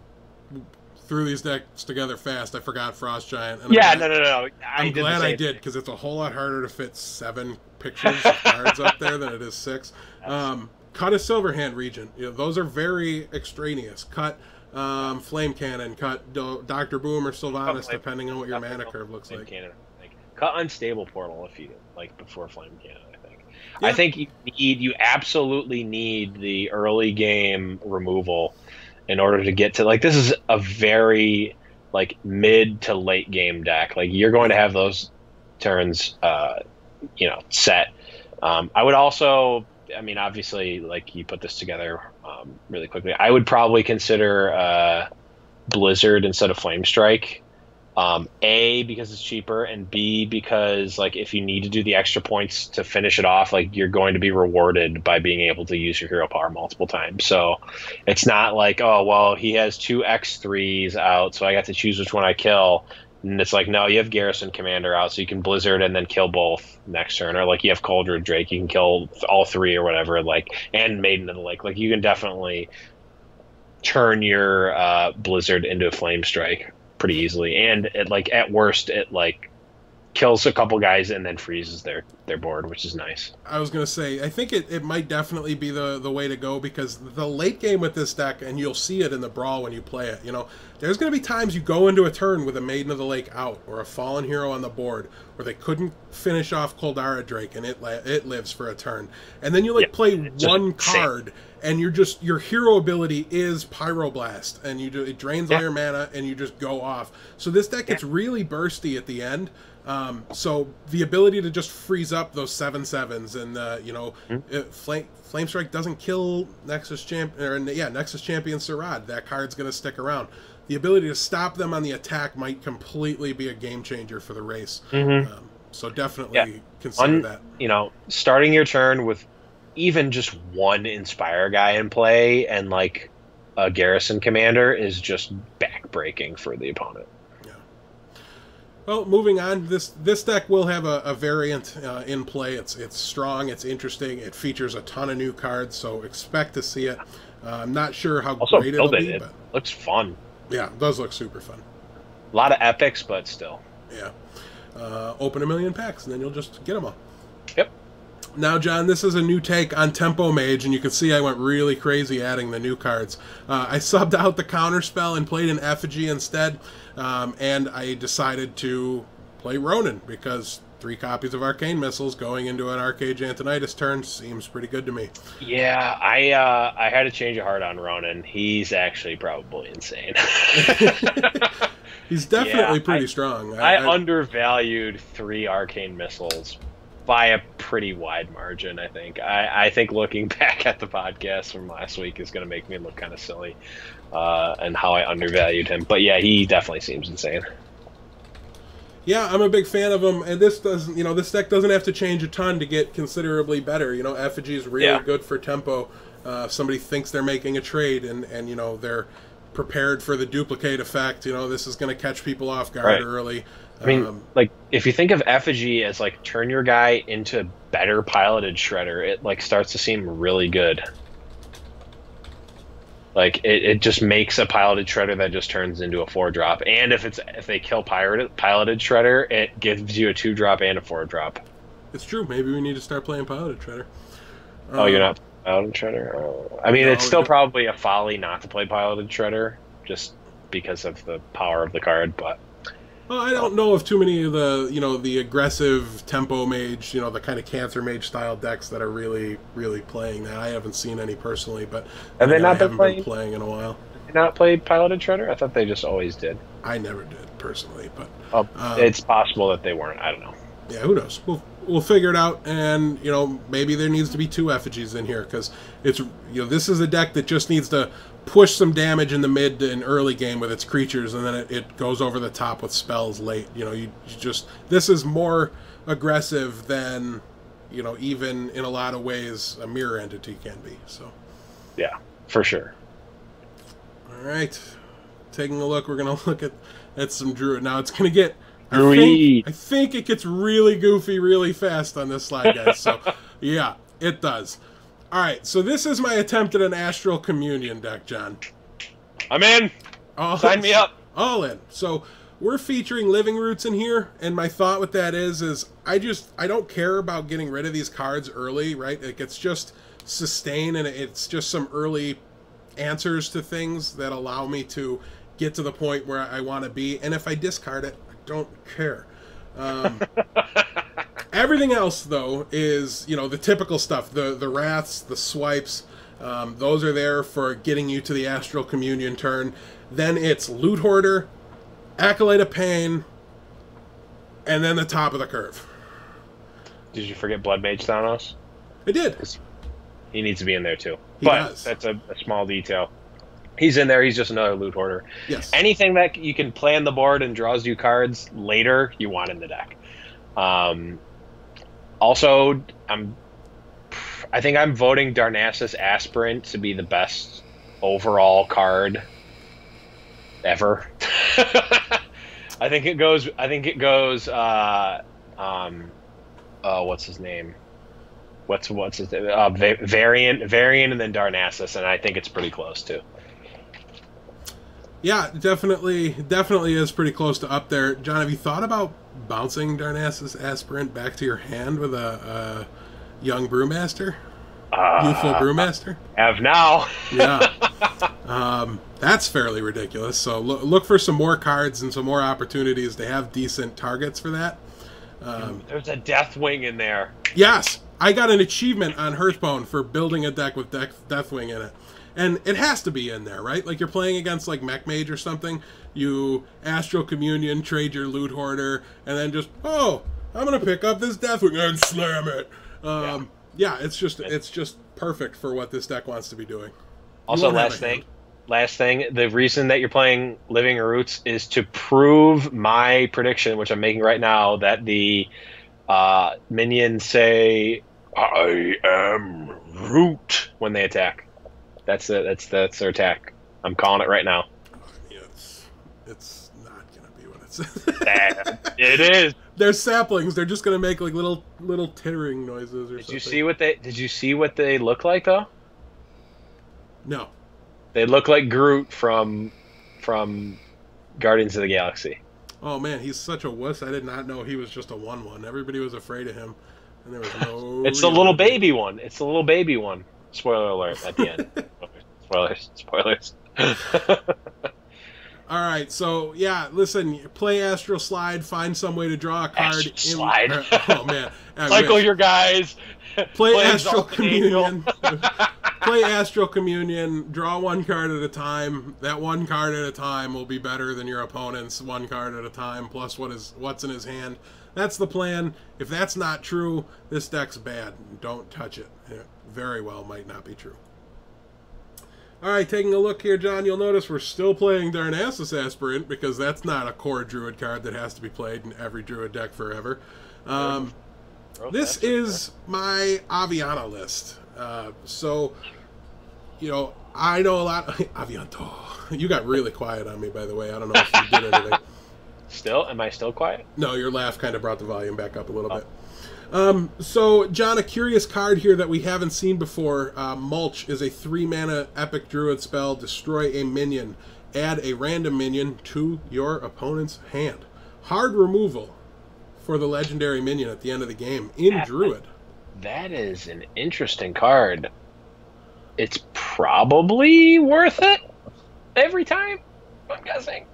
threw these decks together fast. I forgot Frost Giant. And Yeah, no. I'm glad I did because it's a whole lot harder to fit 7 pictures of cards up there than it is 6. Cut a Silverhand Regent. You know, those are very extraneous. Cut Flame Cannon. Cut Dr. Boom or Sylvanas, depending on what your mana curve looks like. Cannon, I think. Cut Unstable Portal if you like before Flame Cannon. Yeah. I think you absolutely need the early game removal in order to get to like this is a very like mid to late game deck. Like you're going to have those turns, set. I would also, I mean, obviously, like you put this together really quickly. I would probably consider Blizzard instead of Flame Strike. A, because it's cheaper, and B, because like if you need to do the extra points to finish it off, like you're going to be rewarded by being able to use your hero power multiple times. So it's not like, oh well, he has 2 X3s out, so I got to choose which one I kill. And it's like, no, you have Garrison Commander out, so you can Blizzard and then kill both next turn, or like you have Cauldron Drake, you can kill all 3 or whatever, like, and Maiden of the Lake. Like you can definitely turn your Blizzard into a Flame Strike pretty easily, and it like at worst it like kills a couple guys and then freezes their board, which is nice. I was going to say, I think it might definitely be the way to go because the late game with this deck, and you'll see it in the Brawl when you play it, you know, there's going to be times you go into a turn with a Maiden of the Lake out or a Fallen Hero on the board where they couldn't finish off Koldara Drake and it lives for a turn. And then you like play one card and your hero ability is Pyroblast and it drains all your mana and you just go off. So this deck gets really bursty at the end. So the ability to just freeze up those 7/7s and Flame Strike doesn't kill Nexus Champion Sirad. That card's going to stick around. The ability to stop them on the attack might completely be a game changer for the race. So definitely consider that. You know, starting your turn with even just one Inspire guy in play and like a Garrison Commander is just backbreaking for the opponent. Well, moving on, this deck will have a variant in play. It's strong, it's interesting, it features a ton of new cards, so expect to see it. I'm not sure how Also, great it'll be, it but looks fun. Yeah, it does look super fun. A lot of epics, but still. Yeah. Open 1 million packs, and then you'll just get them all. Yep. Now, John, this is a new take on Tempo Mage, and you can see I went really crazy adding the new cards. I subbed out the counterspell and played an effigy instead, and I decided to play Ronin because 3 copies of Arcane Missiles going into an Arcade Antonitis turn seems pretty good to me. Yeah, I had a change of heart on Ronin. He's actually probably insane. He's definitely pretty strong. I undervalued 3 Arcane Missiles by a pretty wide margin, I think. I think looking back at the podcast from last week is going to make me look kind of silly and how I undervalued him. But yeah, he definitely seems insane. Yeah, I'm a big fan of him, and this doesn't, this deck doesn't have to change a ton to get considerably better. Effigy is really good for tempo. If somebody thinks they're making a trade and they're prepared for the duplicate effect, this is going to catch people off guard early. I mean, if you think of Effigy as turn your guy into better piloted Shredder, it starts to seem really good. It just makes a piloted Shredder that just turns into a 4-drop, and if they kill piloted Shredder, it gives you a 2-drop and a 4-drop. It's true. Maybe we need to start playing piloted Shredder. Oh, you're not piloted Shredder? Oh. I mean, no, it's still probably a folly not to play piloted Shredder, just because of the power of the card, but. Well, I don't know of too many of the, the aggressive tempo mage, the kind of cancer mage style decks that are really, really playing that. I haven't seen any personally, but have they not been playing in a while. Have they not played piloted Shredder? I thought they just always did. I never did personally, but it's possible that they weren't. I don't know. Yeah, who knows? We'll figure it out, and maybe there needs to be 2 effigies in here because it's this is a deck that just needs to push some damage in the mid and early game with its creatures, and then it goes over the top with spells late. This is more aggressive than even in a lot of ways a mirror entity can be. So yeah, for sure. All right, taking a look, we're gonna look at some Druid now. It's gonna get. I think it gets really goofy really fast on this slide, guys. So, yeah, it does. All right, so this is my attempt at an Astral Communion deck, John. I'm in. Sign me up. All in. So we're featuring Living Roots in here, and my thought with that is I don't care about getting rid of these cards early, right? It's just sustain, and it's just some early answers to things that allow me to get to the point where I want to be. And if I discard it, don't care. Everything else though is the typical stuff, the wraths, the swipes, those are there for getting you to the Astral Communion turn. Then it's Loot Hoarder, Acolyte of Pain, and then the top of the curve. Did you forget Blood Mage Thanos? I did. He needs to be in there too. He does. That's a small detail. He's in there. He's just another Loot Hoarder. Yes. Anything that you can play on the board and draws you cards later, you want in the deck. Also, I think I'm voting Darnassus Aspirant to be the best overall card ever. I think it goes. What's his name? What's his name? Variant, and then Darnassus, and I think it's pretty close too. Yeah, definitely is pretty close to up there. John, have you thought about bouncing Darnassus Aspirant back to your hand with a young Brewmaster? Youthful Brewmaster? Have now. Yeah. That's fairly ridiculous. So look for some more cards and some more opportunities to have decent targets for that. There's a Deathwing in there. Yes! I got an achievement on Hearthbone for building a deck with Deathwing in it. And it has to be in there, right? Like you're playing against Mech Mage or something. You Astral Communion, trade your Loot Hoarder, and then just, I'm going to pick up this Deathwing and slam it. Yeah, it's just perfect for what this deck wants to be doing. Also, last thing, the reason that you're playing Living Roots is to prove my prediction, which I'm making right now, that the minions say, "I am Root," when they attack. That's their attack. I'm calling it right now. Yeah, it's not gonna be what it says. It is. They're saplings. They're just gonna make little tittering noises or something. Did you see what they look like though? No. They look like Groot from Guardians of the Galaxy. Oh man, he's such a wuss. I did not know he was just a 1/1. Everybody was afraid of him. And there was no It's the little baby one. It's the little baby one. Spoiler alert at the end. Spoilers. All right, so yeah, listen, play Astral Slide, find some way to draw a card. Astral Slide. Oh man, Cycle your guys. Play Astral Communion. Play Astral Communion. Draw one card at a time. That one card at a time will be better than your opponent's one card at a time. Plus what's in his hand. That's the plan. If that's not true, this deck's bad. Don't touch it. It very well might not be true. All right, taking a look here, John, you'll notice we're still playing Darnassus Aspirant because that's not a core Druid card that has to be played in every Druid deck forever. This is my Aviana list. So, you know, I know a lot. Avianto. You got really quiet on me, by the way. I don't know if you did anything. Still? Am I still quiet? No, your laugh kind of brought the volume back up a little bit. So, John, a curious card here that we haven't seen before. Mulch is a 3-mana Epic Druid spell. Destroy a minion. Add a random minion to your opponent's hand. Hard removal for the legendary minion at the end of the game in Druid. That is an interesting card. It's probably worth it every time, I'm guessing.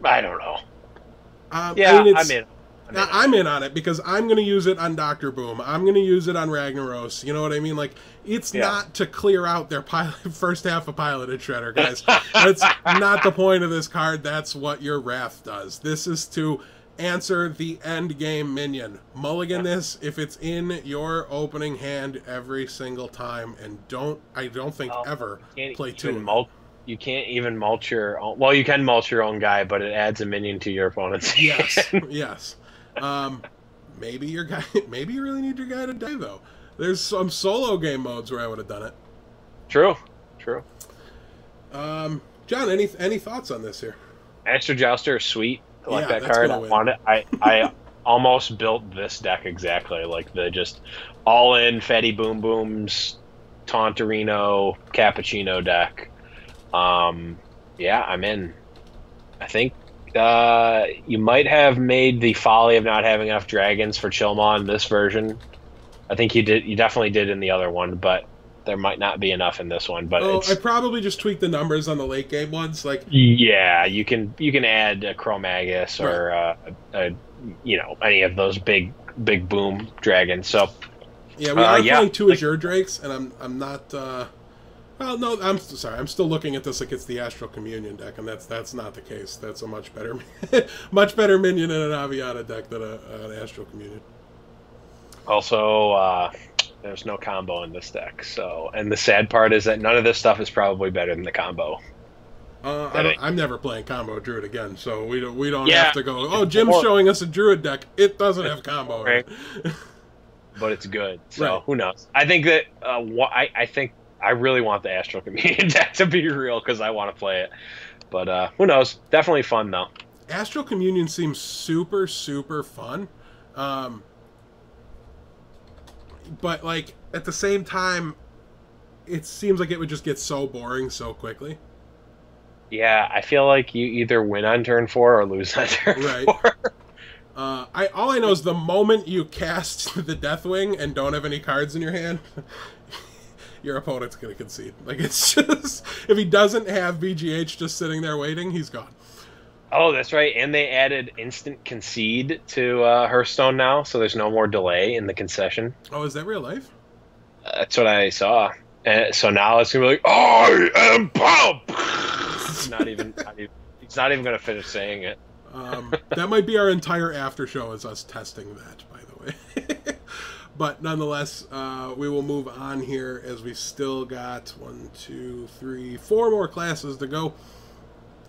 I don't know. Yeah, I mean, I'm in. I'm in on it because I'm going to use it on Dr. Boom. I'm going to use it on Ragnaros. You know what I mean? Like, it's not to clear out their first half of Piloted Shredder, guys. That's not the point of this card. That's what your Wrath does. This is to answer the end game minion. Mulligan this if it's in your opening hand every single time, and I don't think ever play two. You can't even mulch your own. Well, you can mulch your own guy, but it adds a minion to your opponent's. Yes, yes. Maybe your guy. Maybe you really need your guy to die though. There's some solo game modes where I would have done it. True. John, any thoughts on this here? Astro Jouster is sweet. I like that card. I want it. I almost built this deck exactly like the just all in Fatty Boom Booms, Taunterino, Cappuccino deck. Yeah, I'm in. I think you might have made the folly of not having enough dragons for Chilma in this version. I think you did. You definitely did in the other one, but there might not be enough in this one. But I probably just tweaked the numbers on the late game ones. Like, yeah, you can add a Chromagus or you know, any of those big boom dragons. So yeah, we are playing two Azure Drakes, and I'm not. Well, no, I'm sorry. I'm still looking at this like it's the Astral Communion deck, and that's not the case. That's a much better minion in an Aviana deck than an Astral Communion. Also, there's no combo in this deck. So, and the sad part is that none of this stuff is probably better than the combo. I'm never playing combo Druid again, so we don't have to go. Oh, Jim's showing us a Druid deck. It doesn't have combo. Right? But it's good. So who knows? I think that I really want the Astral Communion deck to be real because I want to play it. But who knows? Definitely fun, though. Astral Communion seems super, super fun. But, like, at the same time, it seems like it would just get so boring so quickly. Yeah, I feel like you either win on turn 4 or lose on turn 4. All I know is the moment you cast the Deathwing and don't have any cards in your hand... your opponent's going to concede. Like, it's just... If he doesn't have BGH just sitting there waiting, he's gone. Oh, that's right. And they added instant concede to Hearthstone now, so there's no more delay in the concession. Oh, is that real life? That's what I saw. So now it's going to be like, I am Pump! He's not even going to finish saying it. That might be our entire after show is us testing that, by the way. But nonetheless, we will move on here as we still got 4 more classes to go.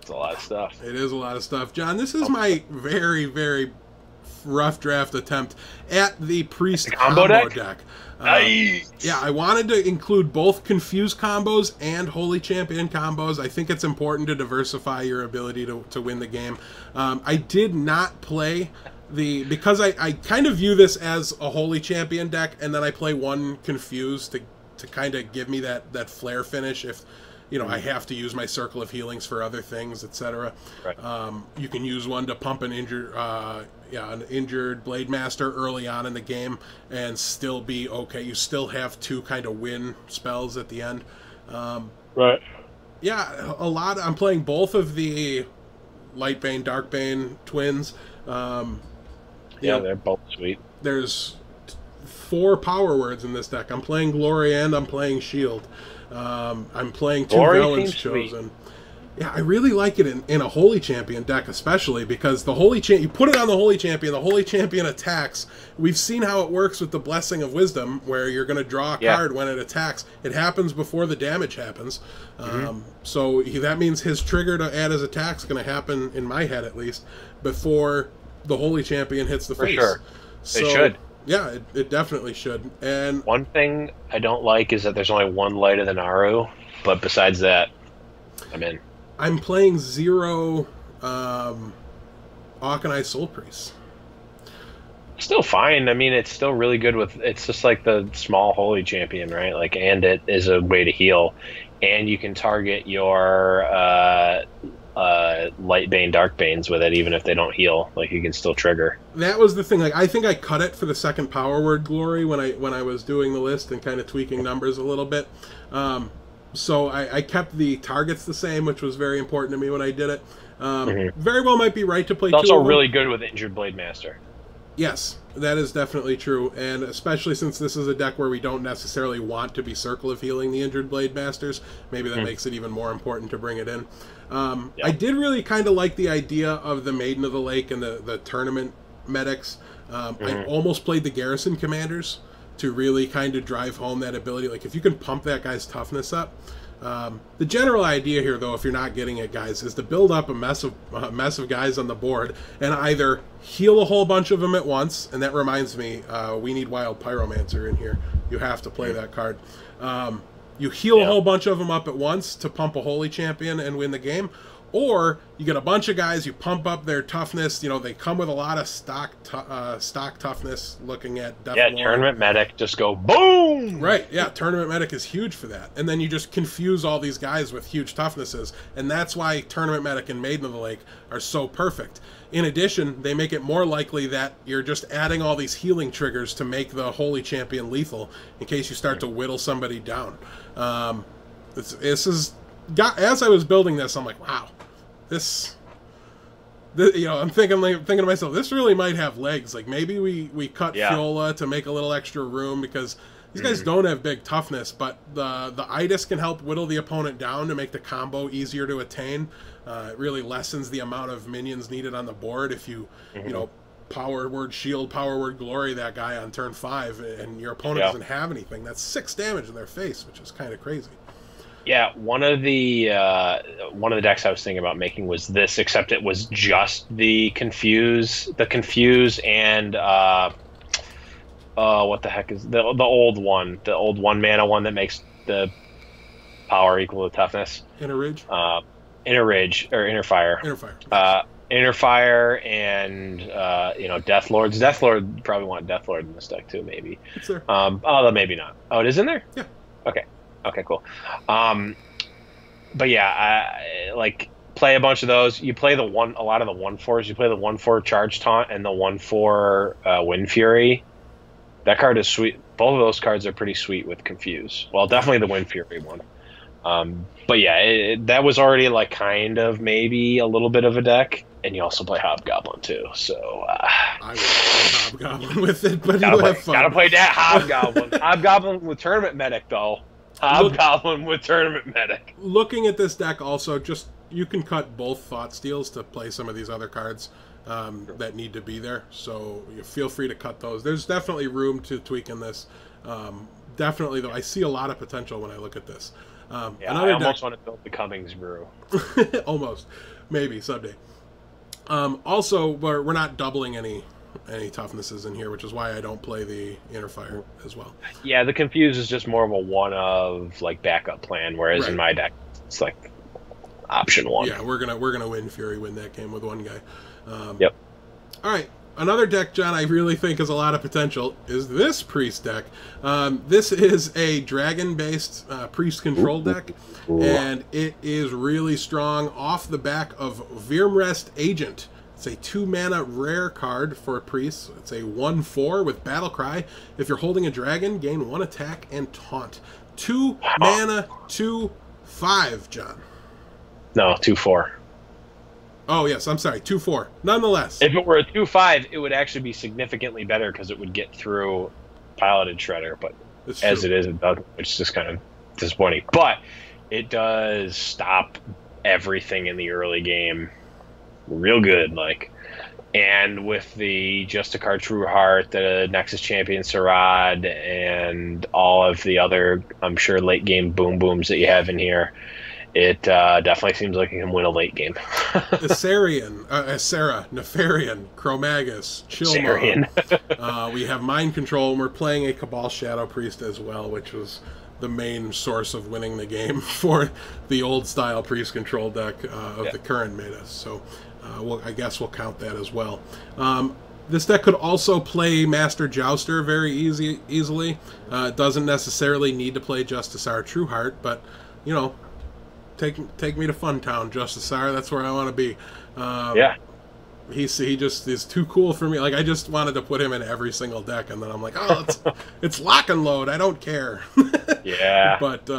It's a lot of stuff. It is a lot of stuff. John, this is my very, very rough draft attempt at the Priest combo deck. Nice. Yeah, I wanted to include both Confused combos and Holy Champion combos. I think it's important to diversify your ability to win the game. I did not play... because I kind of view this as a Holy Champion deck, and then I play one Confused to kind of give me that flare finish if, you know, I have to use my Circle of Healings for other things, etc. Right. You can use one to pump an an injured Blade Master early on in the game and still be okay. You still have two kind of win spells at the end. Right. Yeah, a lot. I'm playing both of the Lightbane, Darkbane twins. They're both sweet. There's 4 power words in this deck. I'm playing Glory and I'm playing Shield. I'm playing 2 Villains Chosen. Sweet. Yeah, I really like it in a Holy Champion deck, especially because the Holy you put it on the Holy Champion attacks. We've seen how it works with the Blessing of Wisdom, where you're going to draw a card when it attacks. It happens before the damage happens. So that means his trigger to add his attack is going to happen, in my head at least, before the Holy Champion hits the face. For sure. So, it should. Yeah, it definitely should. And one thing I don't like is that there's only one Light of the Naru, but besides that, I'm in. I'm playing 0 Auchenai Soul Priest. Still fine. I mean, it's still really good with... It's just like the small Holy Champion, right? Like, and it is a way to heal. And you can target your Lightbane, Darkbanes with it, even if they don't heal. Like, you can still trigger. That was the thing. Like, I think I cut it for the second power word Glory when I was doing the list and kind of tweaking numbers a little bit. So I kept the targets the same, which was very important to me when I did it. Very well might be right to play 2 It's also of them. really good with Injured Blade Master. Yes, that is definitely true, and especially since this is a deck where we don't necessarily want to be Circle of Healing the Injured Blade Masters, maybe that makes it even more important to bring it in. I did really kind of like the idea of the Maiden of the Lake and the tournament medics. I almost played the Garrison Commanders to really kind of drive home that ability. Like, if you can pump that guy's toughness up. The general idea here, though, if you're not getting it, guys, is to build up a mess of guys on the board and either heal a whole bunch of them at once, and that reminds me, we need Wild Pyromancer in here. You have to play that card. You heal a whole bunch of them up at once to pump a Holy Champion and win the game, or you get a bunch of guys, you pump up their toughness. You know, they come with a lot of stock toughness, looking at Death Lord. Tournament Medic, just go boom! Right, yeah, Tournament Medic is huge for that. And then you just confuse all these guys with huge toughnesses, and that's why Tournament Medic and Maiden of the Lake are so perfect. In addition, they make it more likely that you're just adding all these healing triggers to make the Holy Champion lethal in case you start to whittle somebody down. This is... As I was building this, I'm like, wow, this you know, I'm thinking to myself, this really might have legs. Like, maybe we cut Fiola to make a little extra room, because these guys don't have big toughness, but the Itis can help whittle the opponent down to make the combo easier to attain. It really lessens the amount of minions needed on the board if you you know, power word Shield, power word Glory that guy on turn 5, and your opponent doesn't have anything. That's 6 damage in their face, which is kind of crazy. Yeah, one of the decks I was thinking about making was this, except it was just the confuse, and what the heck is the old one, the old 1 mana one that makes the power equal to toughness. Inner Ridge. Inner Ridge or Inner Fire. Inner Fire. Inner Fire and you know, Death Lords. Death Lord, probably want Death Lord in this deck too, maybe. It's there. Although maybe not. Oh, it is in there? Yeah. Okay, cool. But yeah, like, play a bunch of those. You play a lot of the 1/4s. You play the 1/4 Charge Taunt and the 1/4 Wind Fury. That card is sweet. Both of those cards are pretty sweet with Confuse. Well, definitely the Wind Fury one. But yeah, that was already like kind of maybe a little bit of a deck. And you also play Hobgoblin too, so... I would play Hobgoblin with it, but you have fun. Gotta play that Hobgoblin. Hobgoblin with Tournament Medic, though. Hobgoblin with Tournament Medic. Looking at this deck also, just you can cut both Thought Steals to play some of these other cards that need to be there, so you feel free to cut those. There's definitely room to tweak in this. Definitely, though, I see a lot of potential when I look at this. I almost want to build the Cummings Brew. Almost. Maybe, someday. Also, we're not doubling any toughnesses in here, which is why I don't play the Inner Fire as well. Yeah, the Confuse is just more of a one of like backup plan, whereas in my deck it's like option 1. Yeah, we're gonna win Fury, win that game with one guy. Yep. All right. Another deck, John, I really think has a lot of potential is this Priest deck. This is a dragon-based Priest control deck, and it is really strong off the back of Virmrest Agent. It's a 2-mana rare card for a priest. It's a 1/4 with Battle Cry. If you're holding a dragon, gain 1 attack and taunt. 2 mana, 2/5, John. No, 2/4. Oh, yes, I'm sorry, 2/4. Nonetheless. If it were a 2/5, it would actually be significantly better because it would get through Piloted Shredder, but as it is, it doesn't, which is just kind of disappointing. But it does stop everything in the early game real good, like. And with the Justicar True Heart, the Nexus Champion Sarad, and all of the other, I'm sure, late game boom booms that you have in here, it definitely seems like you can win a late game. Asarian, Nefarian, Chromagus, Chilma. We have Mind Control, and we're playing a Cabal Shadow Priest as well, which was the main source of winning the game for the old-style Priest Control deck of the current meta. So I guess we'll count that as well. This deck could also play Master Jouster very easily. It doesn't necessarily need to play Justicar True Heart, but, you know, take me to Funtown, Justicar. That's where I want to be. Yeah. He just is too cool for me. Like, I just wanted to put him in every single deck, and then I'm like, oh, it's lock and load. I don't care. Yeah. But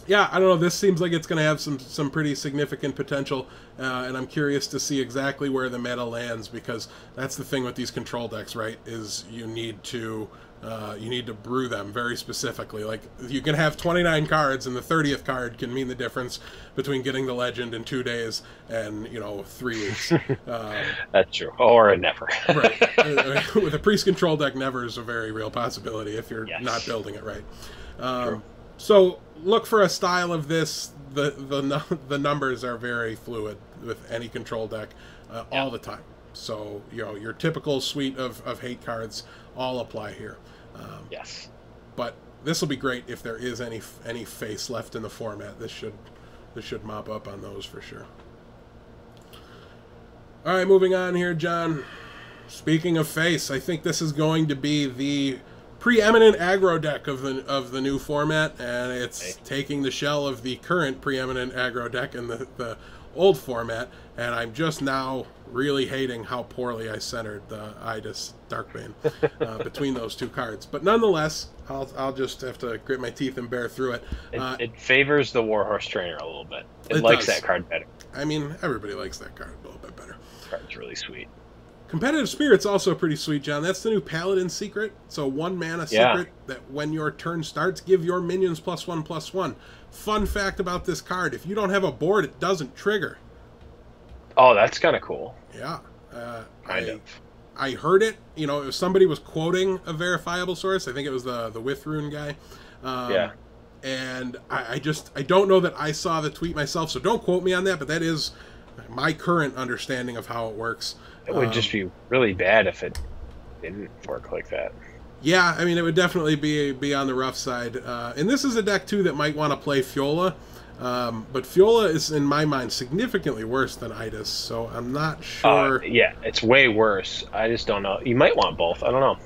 yeah, I don't know. This seems like it's going to have some pretty significant potential, and I'm curious to see exactly where the meta lands, because that's the thing with these control decks, right? Is you need to brew them very specifically. Like, you can have 29 cards, and the 30th card can mean the difference between getting the legend in 2 days and, 3 weeks. That's true. Or never. Right. With a priest control deck, never is a very real possibility if you're not building it right. So look for a style of this. The numbers are very fluid with any control deck all the time. So, your typical suite of hate cards all apply here. Yes. But this will be great if there is any face left in the format. This should mop up on those for sure. All right, moving on here, John. Speaking of face, I think this is going to be the preeminent aggro deck of the new format, and it's taking the shell of the current preeminent aggro deck in the old format, and I'm just now really hating how poorly I centered the Idis Darkbane between those two cards. But nonetheless, I'll just have to grit my teeth and bear through it. It favors the Warhorse Trainer a little bit. It likes that card better. I mean, everybody likes that card a little bit better. Card's really sweet. Competitive Spirit's also pretty sweet, John. That's the new Paladin secret. So 1 mana secret that when your turn starts, give your minions +1/+1. Fun fact about this card: if you don't have a board, it doesn't trigger. Oh, that's kind of cool. Yeah. Kind of. I heard it. If somebody was quoting a verifiable source. I think it was the Withrune guy. Yeah. And I don't know that I saw the tweet myself, so don't quote me on that. But that is my current understanding of how it works. It would just be really bad if it didn't work like that. Yeah, I mean, it would definitely be on the rough side. And this is a deck, too, that might want to play Fiola. But Fiola is, in my mind, significantly worse than Idis, so I'm not sure. Yeah, it's way worse. I just don't know. You might want both. I don't know.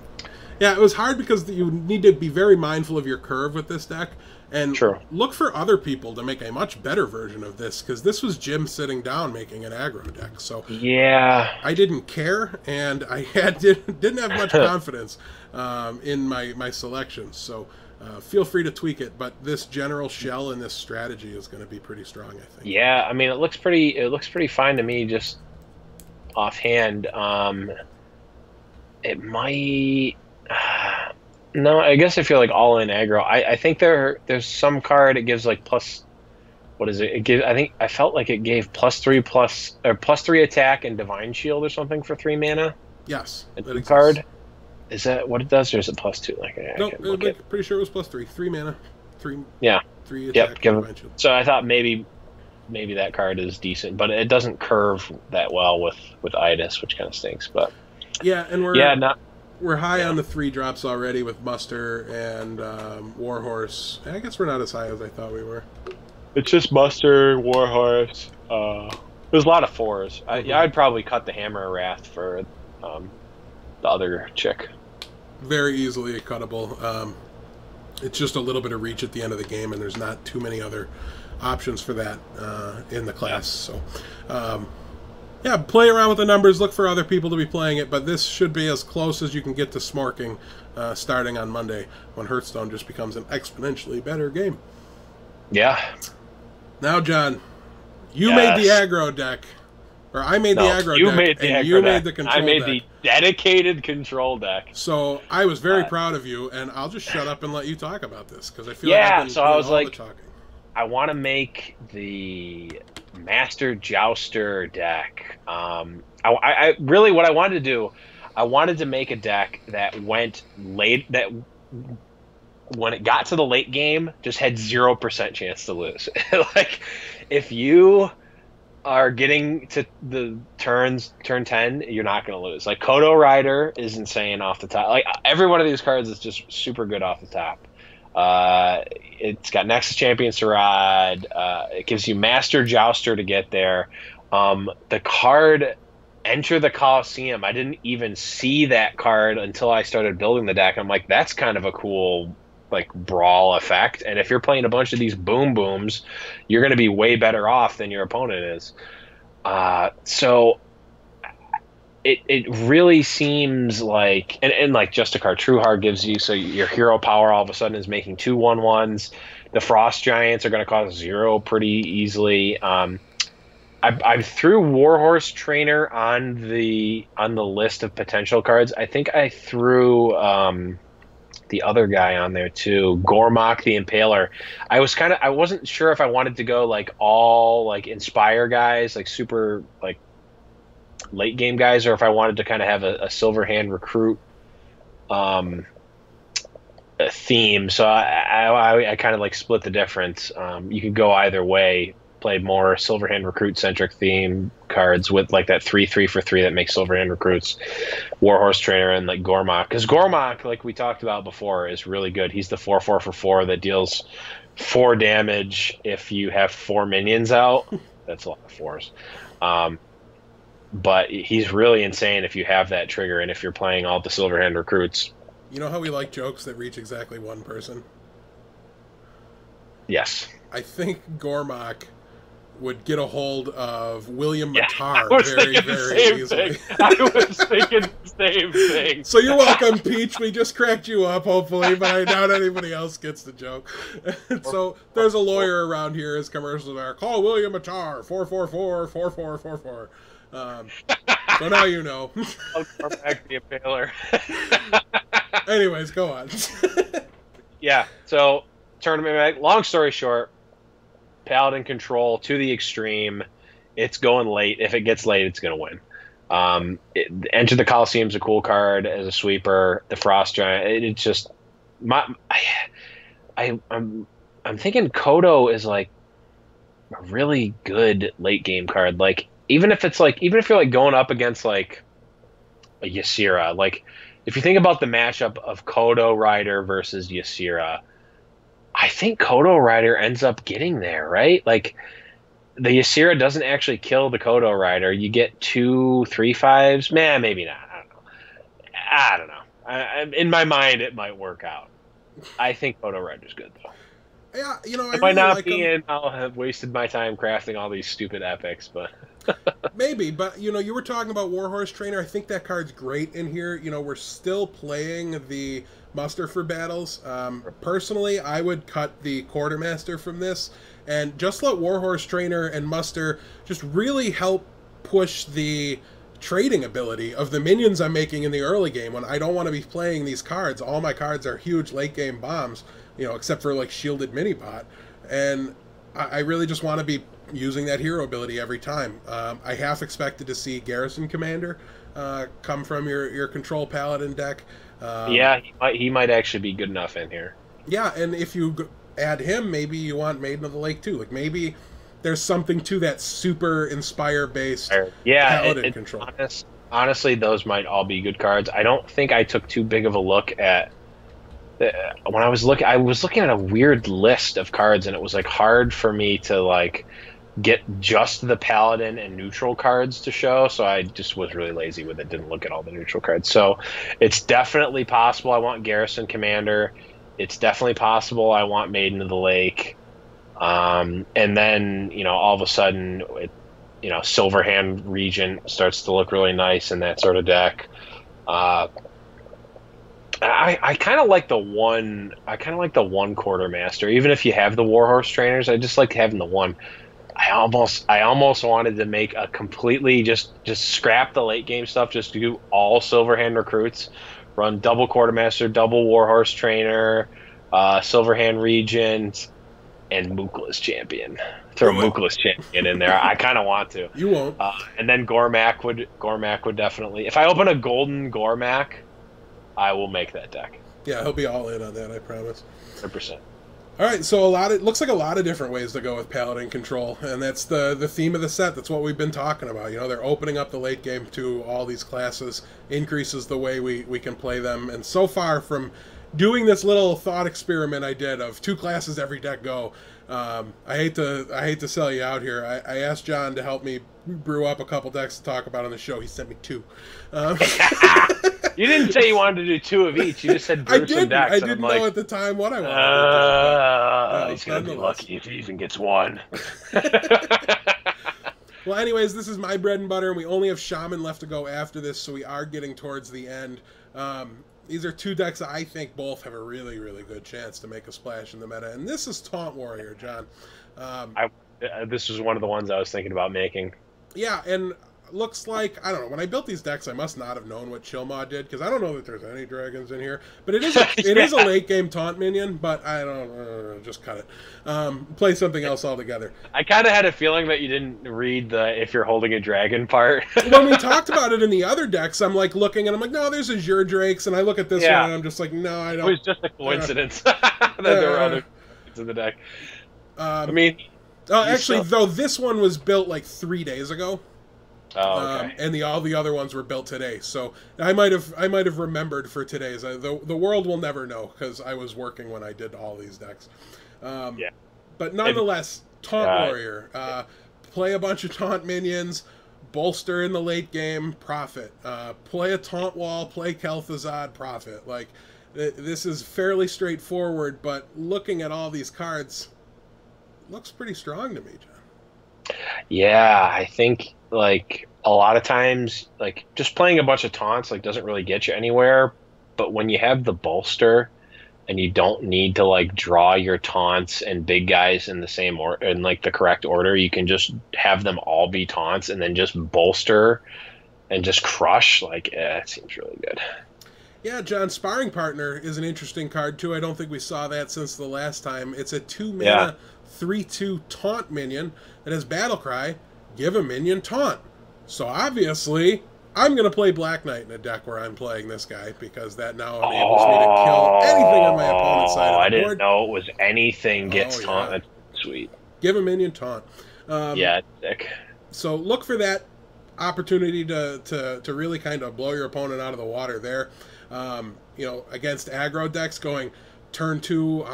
Yeah, it was hard because you need to be very mindful of your curve with this deck. And look for other people to make a much better version of this, because this was Jim sitting down making an aggro deck. So yeah, I didn't care, and I didn't have much confidence in my selections. So feel free to tweak it, but this general shell and this strategy is going to be pretty strong, I think. Yeah, I mean, it looks pretty fine to me, just offhand. It might. No, I guess I feel like all in aggro. I think there's some card it gives like plus. What is it? It gives. I felt like it gave +3 attack and Divine Shield or something for 3 mana. Yes, that card. Is that what it does, or is it +2? Like, pretty sure it was +3. 3 mana. 3. Yeah. 3 attack. Yep. So I thought maybe that card is decent, but it doesn't curve that well with Idis, which kind of stinks. But yeah, and we're high on the 3 drops already with Muster and Warhorse. I guess we're not as high as I thought we were. It's just Muster, Warhorse. There's a lot of 4s. I'd probably cut the Hammer of Wrath for the other chick. Very easily cuttable. It's just a little bit of reach at the end of the game, and there's not too many other options for that in the class. So, Yeah, play around with the numbers, look for other people to be playing it, but this should be as close as you can get to smorking starting on Monday when Hearthstone just becomes an exponentially better game. Yeah. Now, John, you made the aggro deck. Or I made the aggro deck, and you made the control deck. I made the dedicated control deck. So I was very proud of you, and I'll just shut up and let you talk about this, because I feel like I've been doing all the talking. I want to make the Master Jouster deck. I really, what I wanted to do, I wanted to make a deck that went late, that when it got to the late game, just had 0% chance to lose. Like, if you are getting to the turn 10, you're not going to lose. Like, Kodo Rider is insane off the top. Like, every one of these cards is just super good off the top. It's got Nexus Champion Sarad. It gives you Master Jouster to get there. The card Enter the Coliseum, I didn't even see that card until I started building the deck. I'm like, that's kind of a cool, like, brawl effect. And if you're playing a bunch of these boom booms, you're going to be way better off than your opponent is. So it really seems like, and like Justicar Trueheart gives you, so your hero power all of a sudden is making 2/1/1s. The Frost Giants are going to cost 0 pretty easily. I threw Warhorse Trainer on the list of potential cards. I think I threw the other guy on there too, Gormok the Impaler. I wasn't sure if I wanted to go like all like Inspire guys, like super like late game guys, or if I wanted to kind of have a Silver Hand Recruit a theme. So I kind of like split the difference. You could go either way. Play more Silverhand Recruit centric theme cards with like that 3/3 for 3 that makes Silverhand Recruits, Warhorse Trainer, and like Gormok. Because Gormok, like we talked about before, is really good. He's the 4/4 for 4 that deals 4 damage if you have 4 minions out. That's a lot of 4s. But he's really insane if you have that trigger and if you're playing all the Silverhand Recruits. You know how we like jokes that reach exactly one person? Yes. I think Gormok would get a hold of William Matar very easily. I was thinking the same thing. So you're welcome, Peach. We just cracked you up, hopefully, but I doubt anybody else gets the joke. So there's a lawyer around here. His commercials are, call William Matar, 444-4444. So now you know. I'll come back the Impaler. Anyways, go on. Yeah, so tournament, long story short, Paladin control to the extreme. It's going late. If it gets late, it's going to win. Enter the Coliseum's a cool card as a sweeper. The Frost Giant. It's just I'm thinking Kodo is like a really good late game card. Like even if you're like going up against like a Ysera, like if you think about the matchup of Kodo Rider versus Ysera, I think Kodo Rider ends up getting there, right? Like, the Ysera doesn't actually kill the Kodo Rider. You get 2 3/5s. Man, maybe not. I don't know. In my mind, it might work out. I think Kodo Rider's good, though. Yeah, you know, I might not be in. I'll have wasted my time crafting all these stupid epics, but maybe. But you know, you were talking about Warhorse Trainer. I think that card's great in here. You know, we're still playing the muster for battles. Personally, I would cut the Quartermaster from this and just let Warhorse Trainer and muster just really help push the trading ability of the minions I'm making in the early game when I don't want to be playing these cards. All my cards are huge late game bombs, you know, except for like shielded mini bot, and I really just want to be using that hero ability every time. I half expected to see Garrison Commander come from your control Paladin deck. Yeah, he might actually be good enough in here. Yeah, and if you add him, maybe you want Maiden of the Lake too. Like maybe there's something to that super Inspire based Paladin control. Honestly, those might all be good cards. I don't think I took too big of a look at when I was looking. I was looking at a weird list of cards, and it was like hard for me to like get just the Paladin and neutral cards to show, so I just was really lazy with it, didn't look at all the neutral cards. So it's definitely possible I want Garrison Commander. It's definitely possible I want Maiden of the Lake. And then, you know, all of a sudden Silverhand Regent starts to look really nice in that sort of deck. Uh, I kind of like the one. I kind of like the one quartermaster. Even if you have the Warhorse trainers, I just like having the one. I almost wanted to make a completely just scrap the late game stuff. Just do all Silverhand recruits, run double quartermaster, double Warhorse trainer, Silverhand Regent, and Mookless champion. Throw Mookless champion in there. I kind of want to. You won't. And then Gormak would definitely. If I open a golden Gormak, I will make that deck. Yeah, he'll be all in on that. I promise. 100%. All right, so it looks like a lot of different ways to go with Paladin control, and that's the theme of the set. That's what we've been talking about. They're opening up the late game to all these classes, increases the way we can play them, and so far from doing this little thought experiment I did of 2 classes every deck go, I hate to sell you out here. I asked John to help me brew up a couple decks to talk about on the show. He sent me 2. You didn't say you wanted to do 2 of each. You just said brew some decks. I didn't know at the time what I wanted to do. He's going to be lucky if he even gets 1. Well, anyways, this is my bread and butter, and we only have Shaman left to go after this, so we are getting towards the end. These are 2 decks that I think both have a really, really good chance to make a splash in the meta, and this is Taunt Warrior, John. This was one of the ones I was thinking about making. Yeah, and looks like, I don't know, when I built these decks, I must not have known what Chillmaw did, because I don't know that there's any dragons in here. But it is a late game taunt minion, but I don't just cut it. Play something else altogether. I kind of had a feeling that you didn't read the if you're holding a dragon part. When we talked about it in the other decks, I'm like looking and I'm like, no, there's Azure Drakes, and I look at this one and I'm just like, no, I don't. It was just a coincidence that there were other in the deck. Actually, though, this one was built like 3 days ago. Oh, okay. And all the other ones were built today, so I might have remembered for today's. The world will never know because I was working when I did all these decks. But nonetheless, Taunt Warrior, play a bunch of taunt minions, bolster in the late game, profit. Play a taunt wall, play Kel'Thuzad, profit. Like this is fairly straightforward, but looking at all these cards, looks pretty strong to me, John. Yeah, I think like a lot of times, like just playing a bunch of taunts like doesn't really get you anywhere. But when you have the bolster and you don't need to like draw your taunts and big guys in the same order in like the correct order, you can just have them all be taunts and then just bolster and just crush. Like, it seems really good. Yeah, John, Sparring Partner is an interesting card too. I don't think we saw that since the last time. It's a 2-mana 3/2 taunt minion that has Battle Cry. Give a minion taunt. So obviously, I'm going to play Black Knight in a deck where I'm playing this guy because that now enables me to kill anything on my opponent's side of the board. I didn't know it was anything gets taunt. That's sweet. Give a minion taunt. Yeah, it's sick. So look for that opportunity to really kind of blow your opponent out of the water there. Against aggro decks going turn 2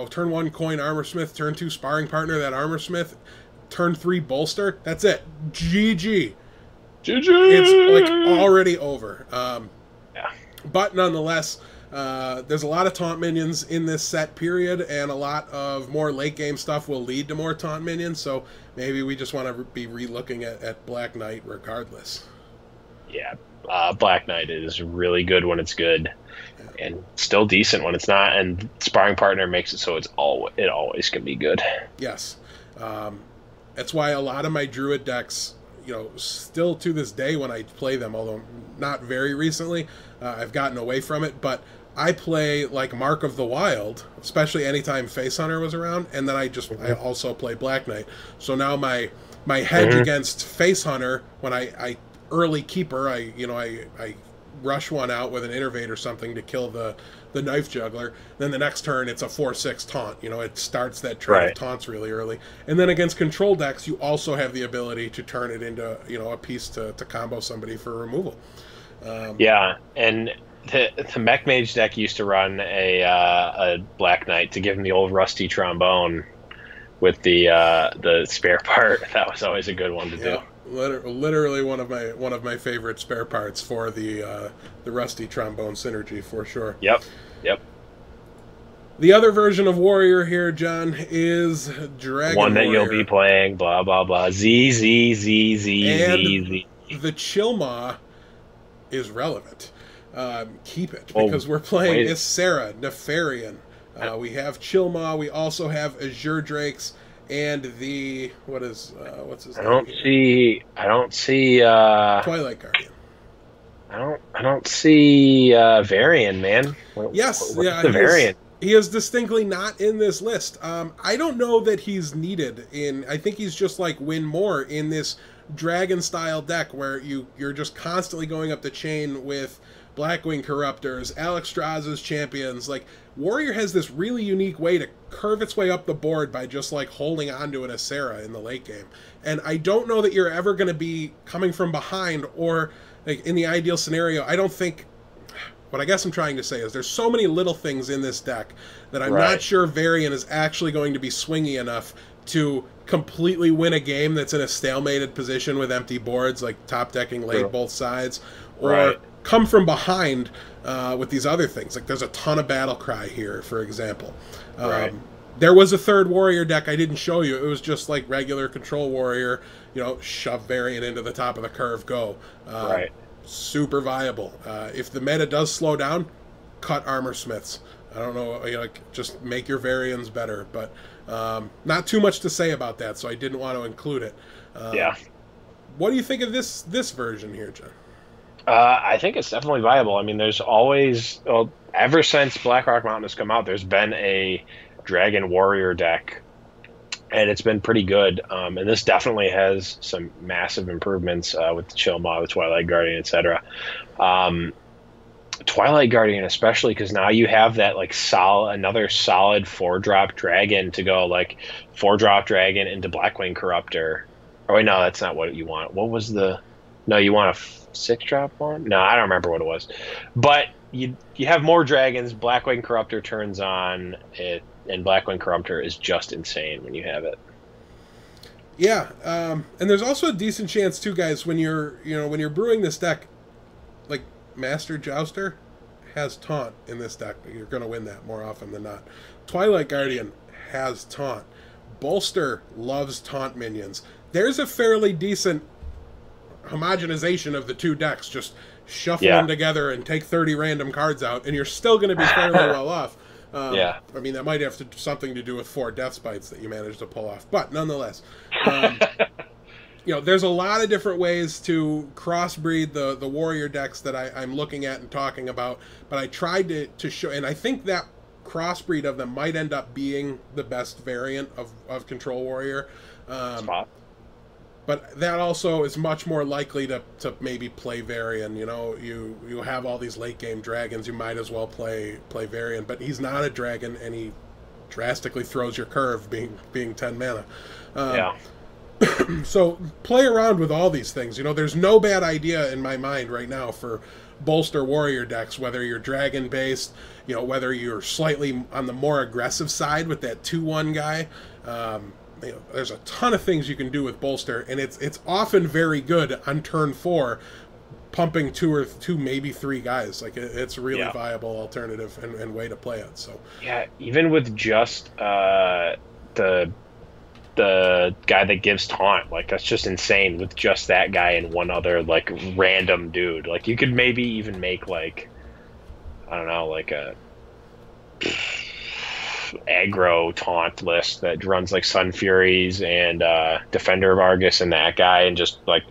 turn 1 coin Armor Smith, turn 2 Sparring Partner, that Armor Smith, turn 3 bolster. That's it. GG. It's like already over. But nonetheless, there's a lot of taunt minions in this set period, and a lot of more late game stuff will lead to more taunt minions. So maybe we just want to be re-looking at Black Knight regardless. Yeah, Black Knight is really good when it's good, and still decent when it's not. And Sparring Partner makes it so it always can be good. Yes. That's why a lot of my Druid decks, still to this day when I play them, although not very recently, I've gotten away from it, but I play like Mark of the Wild, especially anytime Face Hunter was around, and then I also play Black Knight. So now my hedge against Face Hunter, when I early keeper, I rush one out with an Innervate or something to kill the Knife Juggler. Then the next turn, it's a 4/6 taunt. It starts that train of taunts really early. And then against control decks, you also have the ability to turn it into a piece to combo somebody for removal. And the Mech Mage deck used to run a Black Knight to give him the old rusty trombone with the spare part. That was always a good one to do. Literally one of my favorite spare parts for the rusty trombone synergy for sure. Yep. The other version of Warrior here, John, is One Dragon that you'll Warrior. be playing, blah blah blah. Z Z Z Z Z And Z. the Chilmaw is relevant. Keep it, Oh, because we're playing wait. Ysera, Nefarian. We have Chilmaw, we also have Azure Drakes, and the, what's his name here? I don't see Twilight Guardian. I don't see Varian, man. Yes, Where's yeah, the Varian? he is distinctly not in this list. I don't know that he's needed in. I think he's just like win more in this dragon style deck where you're just constantly going up the chain with Blackwing Corruptors, Alexstrasza's champions. Like Warrior has this really unique way to curve its way up the board by just like holding onto an Ysera in the late game. And I don't know that you're ever going to be coming from behind, or like in the ideal scenario, I don't think. What I guess I'm trying to say is there's so many little things in this deck that I'm not sure Varian is actually going to be swingy enough to completely win a game that's in a stalemated position with empty boards, like top decking late both sides, or come from behind with these other things. Like there's a ton of Battle Cry here, for example. There was a third Warrior deck I didn't show you. It was just like regular Control Warrior, shove Varian into the top of the curve, go. Super viable. If the meta does slow down, cut Armor Smiths. I don't know, just make your Varians better, but not too much to say about that, so I didn't want to include it. What do you think of this version here, John? I think it's definitely viable. I mean, there's always, ever since Blackrock Mountain has come out, there's been a Dragon Warrior deck, and it's been pretty good. And this definitely has some massive improvements with the Chilmaw, the Twilight Guardian, etc. Twilight Guardian especially, because now you have that like another solid 4-drop dragon to go, like 4-drop dragon into Blackwing Corruptor. Oh wait, no, that's not what you want. What was the? No, you want a 6-drop one? No, I don't remember what it was. But you have more dragons. Blackwing Corruptor turns on it, and Blackwing Corruptor is just insane when you have it. Yeah, and there's also a decent chance too, guys, when you're brewing this deck, like Master Jouster has taunt in this deck. You're going to win that more often than not. Twilight Guardian has taunt. Bolster loves taunt minions. There's a fairly decent homogenization of the two decks. Just shuffle them together and take 30 random cards out, and you're still going to be fairly well off. I mean, that might have something to do with 4 Death Spites that you managed to pull off. But nonetheless, there's a lot of different ways to crossbreed the Warrior decks that I'm looking at and talking about. But I tried to show, and I think that crossbreed of them might end up being the best variant of Control Warrior. But that also is much more likely to maybe play Varian. You have all these late game dragons, you might as well play Varian. But he's not a dragon, and he drastically throws your curve, being 10 mana. So play around with all these things. There's no bad idea in my mind right now for bolster Warrior decks, whether you're dragon based, whether you're slightly on the more aggressive side with that 2/1 guy. There's a ton of things you can do with bolster, and it's often very good on turn 4, pumping 2 maybe 3 guys. Like it's a really viable alternative and way to play it. So even with just the guy that gives taunt, like that's just insane. With just that guy and one other like random dude, like you could maybe even make like, I don't know, like a aggro taunt list that runs like Sun Furies and Defender of Argus and that guy, and just like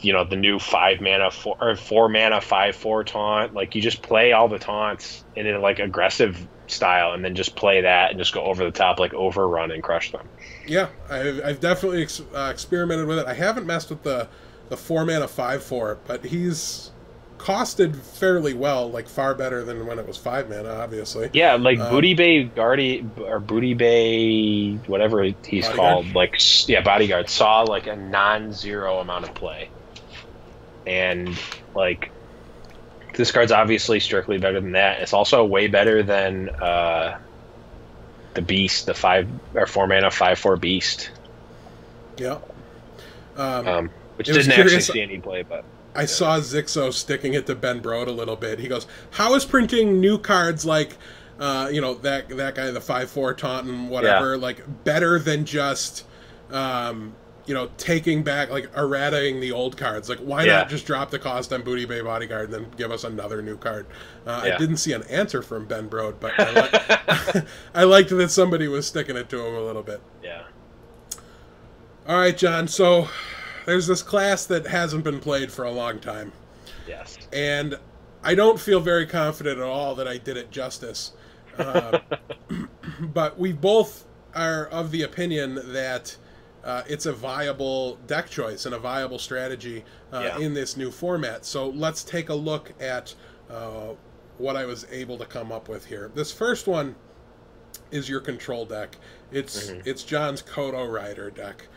the new 4 mana 5/4 taunt. Like you just play all the taunts in a like aggressive style, and then just play that and just go over the top, like overrun and crush them. Yeah, I've definitely experimented with it. I haven't messed with the 4 mana 5/4, but he's costed fairly well, like far better than when it was 5 mana, obviously. Yeah, like Booty Bay Guardian, or Booty Bay, whatever he's called, like Bodyguard saw like a non-zero amount of play, and like this card's obviously strictly better than that. It's also way better than the Beast, the 4 mana 5/4 Beast. Yeah. Which didn't actually see any play, but I saw Zixo sticking it to Ben Brode a little bit. He goes, how is printing new cards like That guy, the 5/4 taunting, whatever. Yeah. Like better than just taking back, like errataing the old cards. Like why not Yeah. just drop the cost on Booty Bay Bodyguard and then give us another new card? I Yeah. didn't see an answer from Ben Brode, but I liked that somebody was sticking it to him a little bit. Yeah. All right, John. So there's this class that hasn't been played for a long time. Yes. And I don't feel very confident at all that I did it justice. But we both are of the opinion that it's a viable deck choice and a viable strategy in this new format. So let's take a look at what I was able to come up with here. This first one is your control deck. It's John's Kodo Rider deck.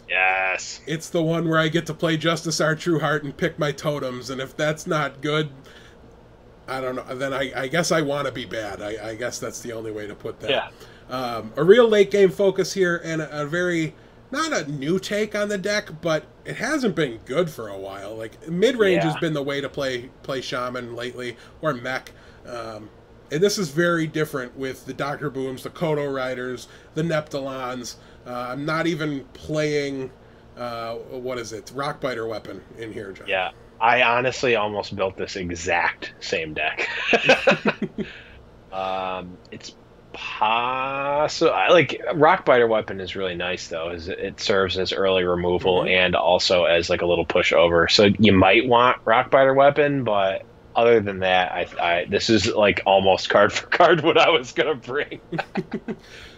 Yes. It's the one where I get to play Justice Our True Heart and pick my totems, and if that's not good, I don't know, then I guess I want to be bad. I guess that's the only way to put that. Yeah. A real late game focus here, and a very, not a new take on the deck, but it hasn't been good for a while. Like, mid-range has been the way to play Shaman lately, or Mech. And this is very different with the Dr. Booms, the Kodo Riders, the Neptulons. I'm not even playing, Rockbiter Weapon in here, John. Yeah. I honestly almost built this exact same deck. It's possible. Like, Rockbiter Weapon is really nice, though. It serves as early removal and also as like a little pushover. So you might want Rockbiter Weapon, but other than that, I this is like almost card for card what I was gonna bring.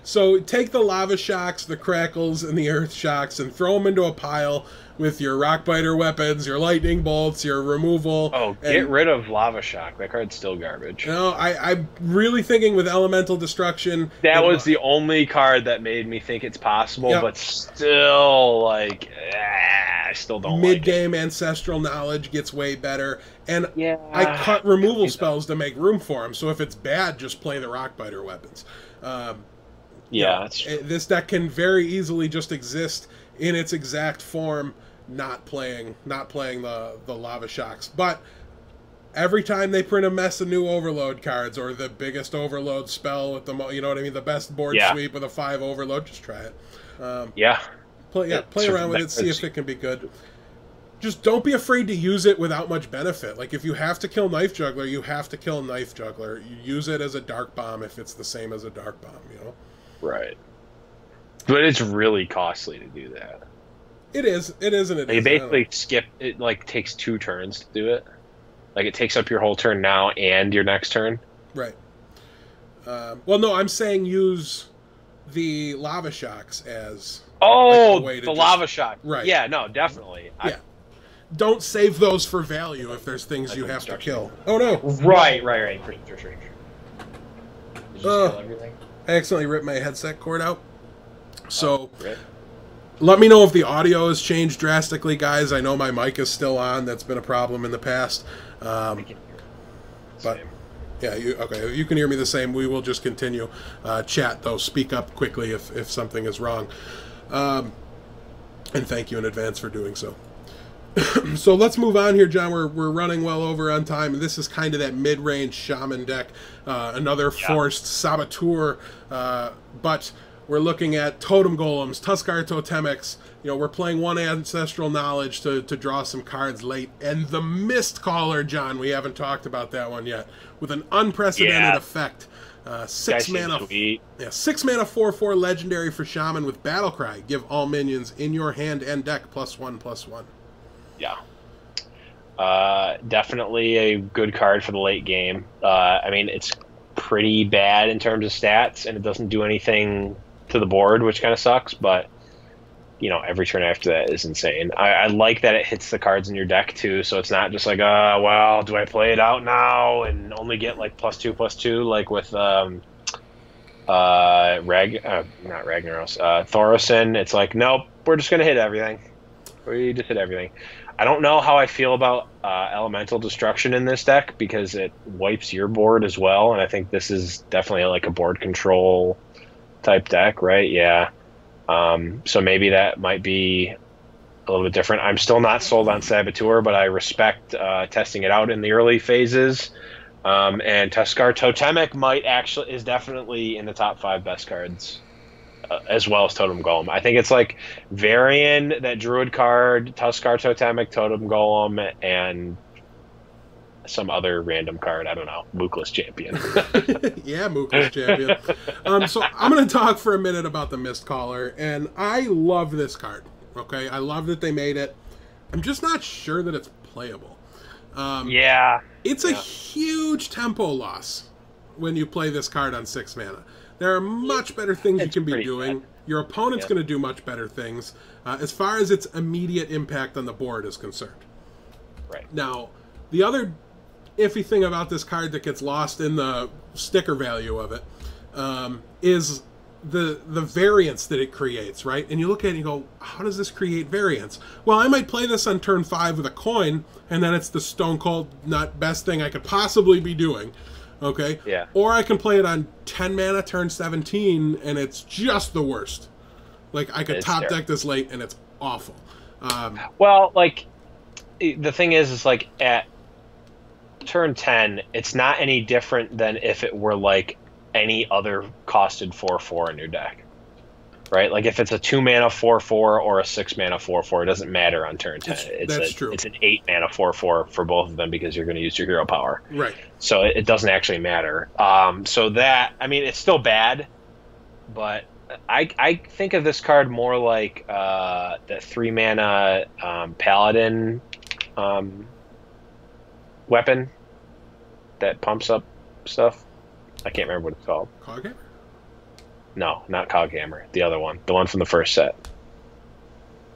So take the Lava Shocks, the Crackles, and the Earth Shocks and throw them into a pile with your Rockbiter Weapons, your Lightning Bolts, your removal. Oh, get rid of Lava Shock. That card's still garbage. I'm really thinking with Elemental Destruction. That was the only card that made me think it's possible, but still, like, I still don't like it. Mid-game Ancestral Knowledge gets way better. And I cut removal spells to make room for them, so if it's bad, just play the Rockbiter Weapons. That's true. This deck can very easily just exist in its exact form, not playing the Lava Shocks. But every time they print a mess of new Overload cards or the biggest Overload spell with the the best board sweep with a 5 Overload, just try it. Play around with it, see if it can be good. Just don't be afraid to use it without much benefit. Like, if you have to kill Knife Juggler, you have to kill Knife Juggler. You use it as a Dark Bomb if it's the same as a Dark Bomb, Right. But it's really costly to do that. It is, and it You basically skip it. Like, takes 2 turns to do it. Like, it takes up your whole turn now and your next turn. Right. Well, no, I'm saying use the Lava Shocks as Lava Shock. Right. Yeah. No, definitely. Yeah. Don't save those for value if there's things you have to kill. Oh no. Right. For sure. Did you kill everything? I accidentally ripped my headset cord out. So, let me know if the audio has changed drastically, guys. I know my mic is still on. That's been a problem in the past. I can hear but yeah, if you can hear me the same, we will just continue. Chat, though. Speak up quickly if something is wrong. And thank you in advance for doing so. So let's move on here, John. We're running well over on time, and this is kind of that mid-range Shaman deck. Another forced Saboteur, but we're looking at Totem Golems, Tuskar Totemics. We're playing one Ancestral Knowledge to draw some cards late, and the Mist Caller, John. We haven't talked about that one yet, with an unprecedented effect. 6 mana, 4/4 legendary for Shaman with Battlecry. Give all minions in your hand and deck +1/+1. Yeah. Definitely a good card for the late game. I mean, it's pretty bad in terms of stats, and it doesn't do anything to the board, which kind of sucks, but every turn after that is insane. I like that it hits the cards in your deck too, so it's not just like, well, do I play it out now and only get like +2/+2 like with not Ragnaros, Thorison. It's like, nope, we're just gonna hit everything. We just hit everything. I don't know how I feel about Elemental Destruction in this deck because it wipes your board as well, and I think this is definitely like a board control type deck, right? Yeah. So maybe that might be a little bit different. I'm still not sold on Saboteur, but I respect testing it out in the early phases. And Tuskar Totemic is definitely in the top 5 best cards, as well as Totem Golem. I think it's like Varian, that Druid card, Tuskar Totemic, Totem Golem, and some other random card. I don't know. Mookless Champion. Yeah, Mookless Champion. So I'm going to talk for a minute about the Mistcaller, and I love this card. Okay, I love that they made it. I'm just not sure that it's playable. Yeah. It's a huge tempo loss when you play this card on 6 mana. There are much better things you can be doing. Bad. Your opponent's going to do much better things as far as its immediate impact on the board is concerned. Right. Now, the other iffy thing about this card that gets lost in the sticker value of it is the variance that it creates, right? And you look at it and you go, how does this create variance? Well, I might play this on turn 5 with a coin, and then it's the stone cold not best thing I could possibly be doing, okay? Yeah. Or I can play it on 10 mana turn 17, and it's just the worst. Like, I could top deck this late, and it's awful. Well, like, the thing is like, at turn 10, it's not any different than if it were, like, any other costed 4/4 in your deck, right? Like if it's a 2 mana 4/4 or a 6 mana 4/4, it doesn't matter on turn 10. That's true. It's an 8 mana 4/4 for both of them because you're going to use your hero power, right? So it doesn't actually matter. So that, I mean, it's still bad, but I think of this card more like the 3 mana paladin weapon that pumps up stuff. I can't remember what it's called. Coghammer? No, not Coghammer. The other one. The one from the first set.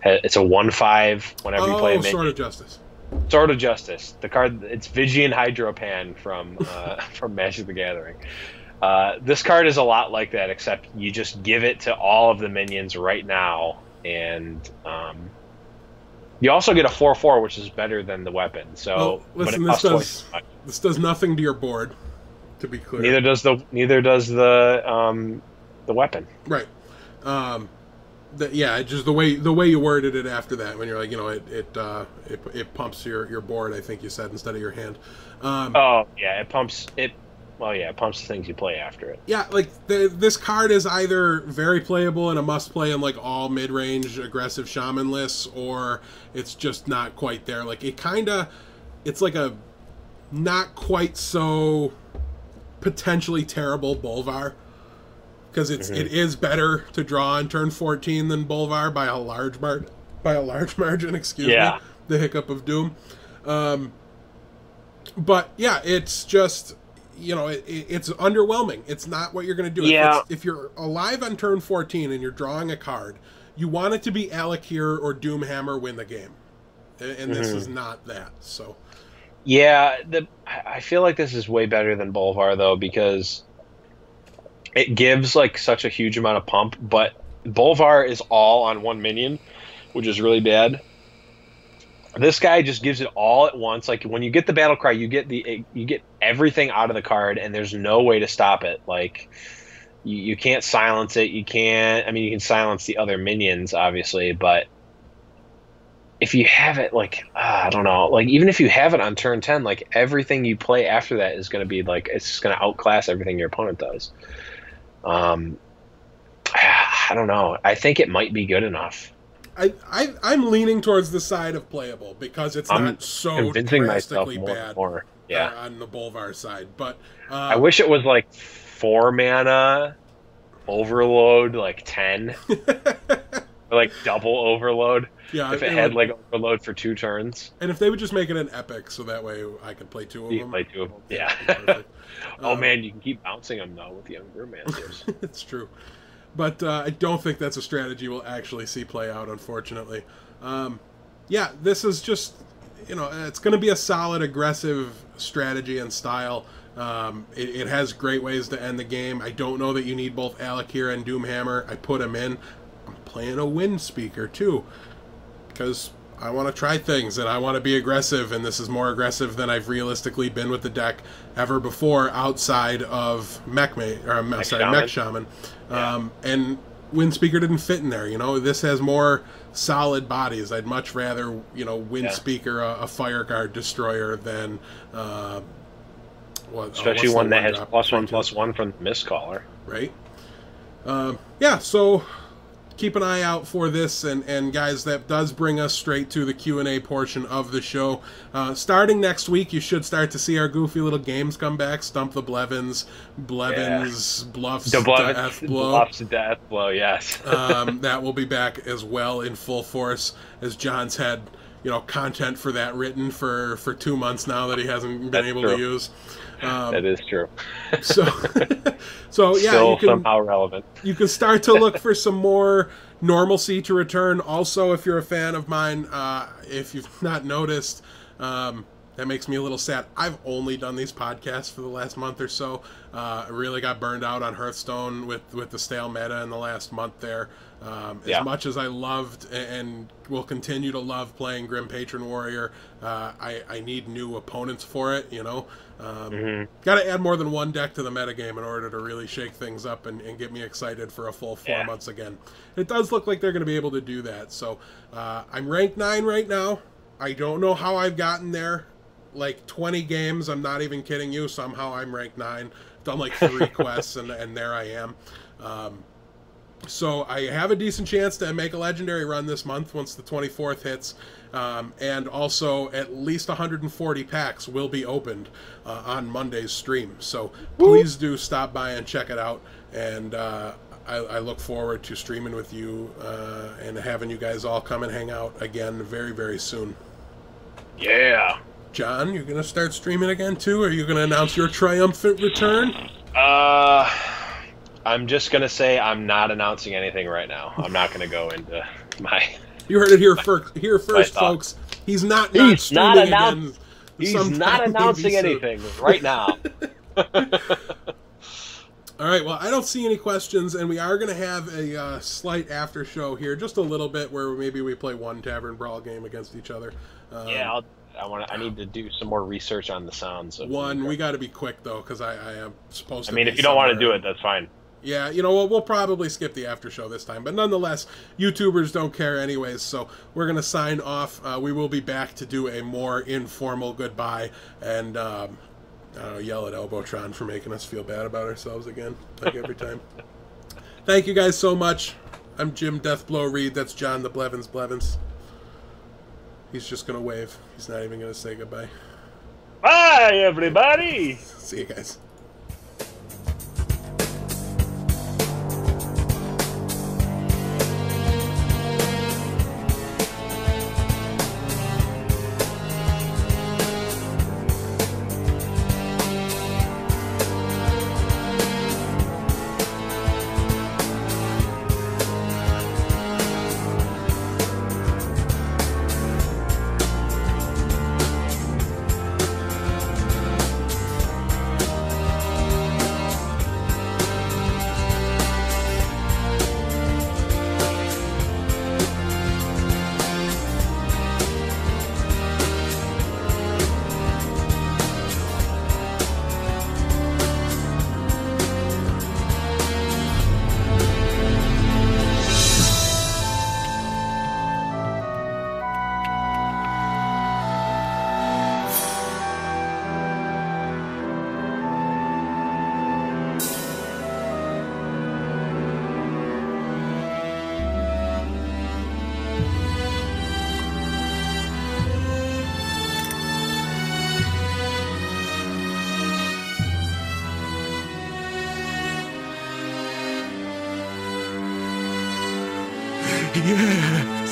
It's a 1/5 whenever you play a minion. Sword of Justice. Sword of Justice. The card, it's Vigian Hydropan from from Magic the Gathering. This card is a lot like that, except you just give it to all of the minions right now, and you also get a 4/4, which is better than the weapon. So, well, listen, this does nothing to your board. To be clear, neither does the weapon. Right. Yeah, just the way you worded it after that, when you're like, you know, it pumps your board. I think you said, instead of your hand. Oh yeah, it pumps it. Well, yeah, it pumps the things you play after it. Yeah, like this card is either very playable and a must play in like all mid range aggressive shaman lists, or it's just not quite there. Like it's like a not quite so potentially terrible Bolvar, because it is better to draw on turn 14 than Bolvar by a large margin. Excuse me, the hiccup of doom. But yeah, it's just, you know, it's underwhelming. It's not what you're going to do. Yeah. If you're alive on turn 14 and you're drawing a card, you want it to be Alakir or Doomhammer win the game, and this is not that. So. Yeah, I feel like this is way better than Bolvar, though, because it gives like such a huge amount of pump, but Bolvar is all on one minion, which is really bad. This guy just gives it all at once. Like when you get the battle cry, you get everything out of the card, and there's no way to stop it. Like you can't silence it. You can silence the other minions, obviously, but if you have it, like, I don't know, like, even if you have it on turn 10, like, everything you play after that is going to be, like, it's just going to outclass everything your opponent does. I don't know. I think it might be good enough. I'm leaning towards the side of playable, because it's not so drastically bad on the Bolvar side. But I wish it was, like, 4 mana, overload, like, 10. Or, like, double overload. Yeah, if it had like overload for 2 turns, and if they would just make it an epic, so that way I could play 2 of them. You can play 2 of them. Yeah. Oh man, you can keep bouncing them though with the young brewmasters. It's true, but I don't think that's a strategy we'll actually see play out, unfortunately. Yeah, this is just, you know, it's going to be a solid aggressive strategy and style. It has great ways to end the game. I don't know that you need both Alakir and Doomhammer. I put them in. I'm playing a Wind Speaker too, because I want to try things and I want to be aggressive, and this is more aggressive than I've realistically been with the deck ever before outside of Mech Shaman. And Wind Speaker didn't fit in there. You know, this has more solid bodies. I'd much rather, you know, Wind Speaker a Fire Guard Destroyer than Especially what's one the that has drop? +1/+1 from the missed caller. Right. Yeah, so keep an eye out for this, and guys, that does bring us straight to the Q&A portion of the show. Starting next week, you should start to see our goofy little games come back. Stump the Blevins, Bluffs, Death Blow. Bluffs, Death Blow, yes. That will be back as well in full force, as John's had content for that written for 2 months now that he hasn't been able to use. That is true. So yeah, still you can, somehow relevant. You can start to look for some more normalcy to return. Also, if you're a fan of mine, if you've not noticed, that makes me a little sad. I've only done these podcasts for the last month or so. I really got burned out on Hearthstone with the stale meta in the last month there. As much as I loved and will continue to love playing Grim Patron Warrior, I need new opponents for it, Got to add more than one deck to the metagame in order to really shake things up and get me excited for a full 4 months again. It does look like they're going to be able to do that. So I'm ranked 9 right now. I don't know how I've gotten there. Like 20 games, I'm not even kidding you. Somehow I'm ranked 9. Done like 3 quests, and there I am. So I have a decent chance to make a legendary run this month once the 24th hits. And also at least 140 packs will be opened on Monday's stream. So please do stop by and check it out. And I look forward to streaming with you and having you guys all come and hang out again very, very soon. Yeah. John, you're going to start streaming again too? Are you going to announce your triumphant return? I'm just going to say I'm not announcing anything right now. I'm not going to go into my... You heard it here first, folks. He's not streaming again. He's not announcing anything right now. All right, well, I don't see any questions, and we are going to have a slight after show here, just a little bit, where maybe we play one Tavern Brawl game against each other. I need to do some more research on the sounds. We got to be quick, though, because I am supposed to if you don't want to do it, that's fine. Yeah, we'll probably skip the after show this time, but nonetheless, YouTubers don't care anyways, so we're going to sign off. We will be back to do a more informal goodbye, and I don't know, yell at Elbotron for making us feel bad about ourselves again, like every time. Thank you guys so much. I'm Jim Deathblow Reed. That's John the Blevins. He's just going to wave. He's not even going to say goodbye. Bye, everybody! See you guys. Yeah.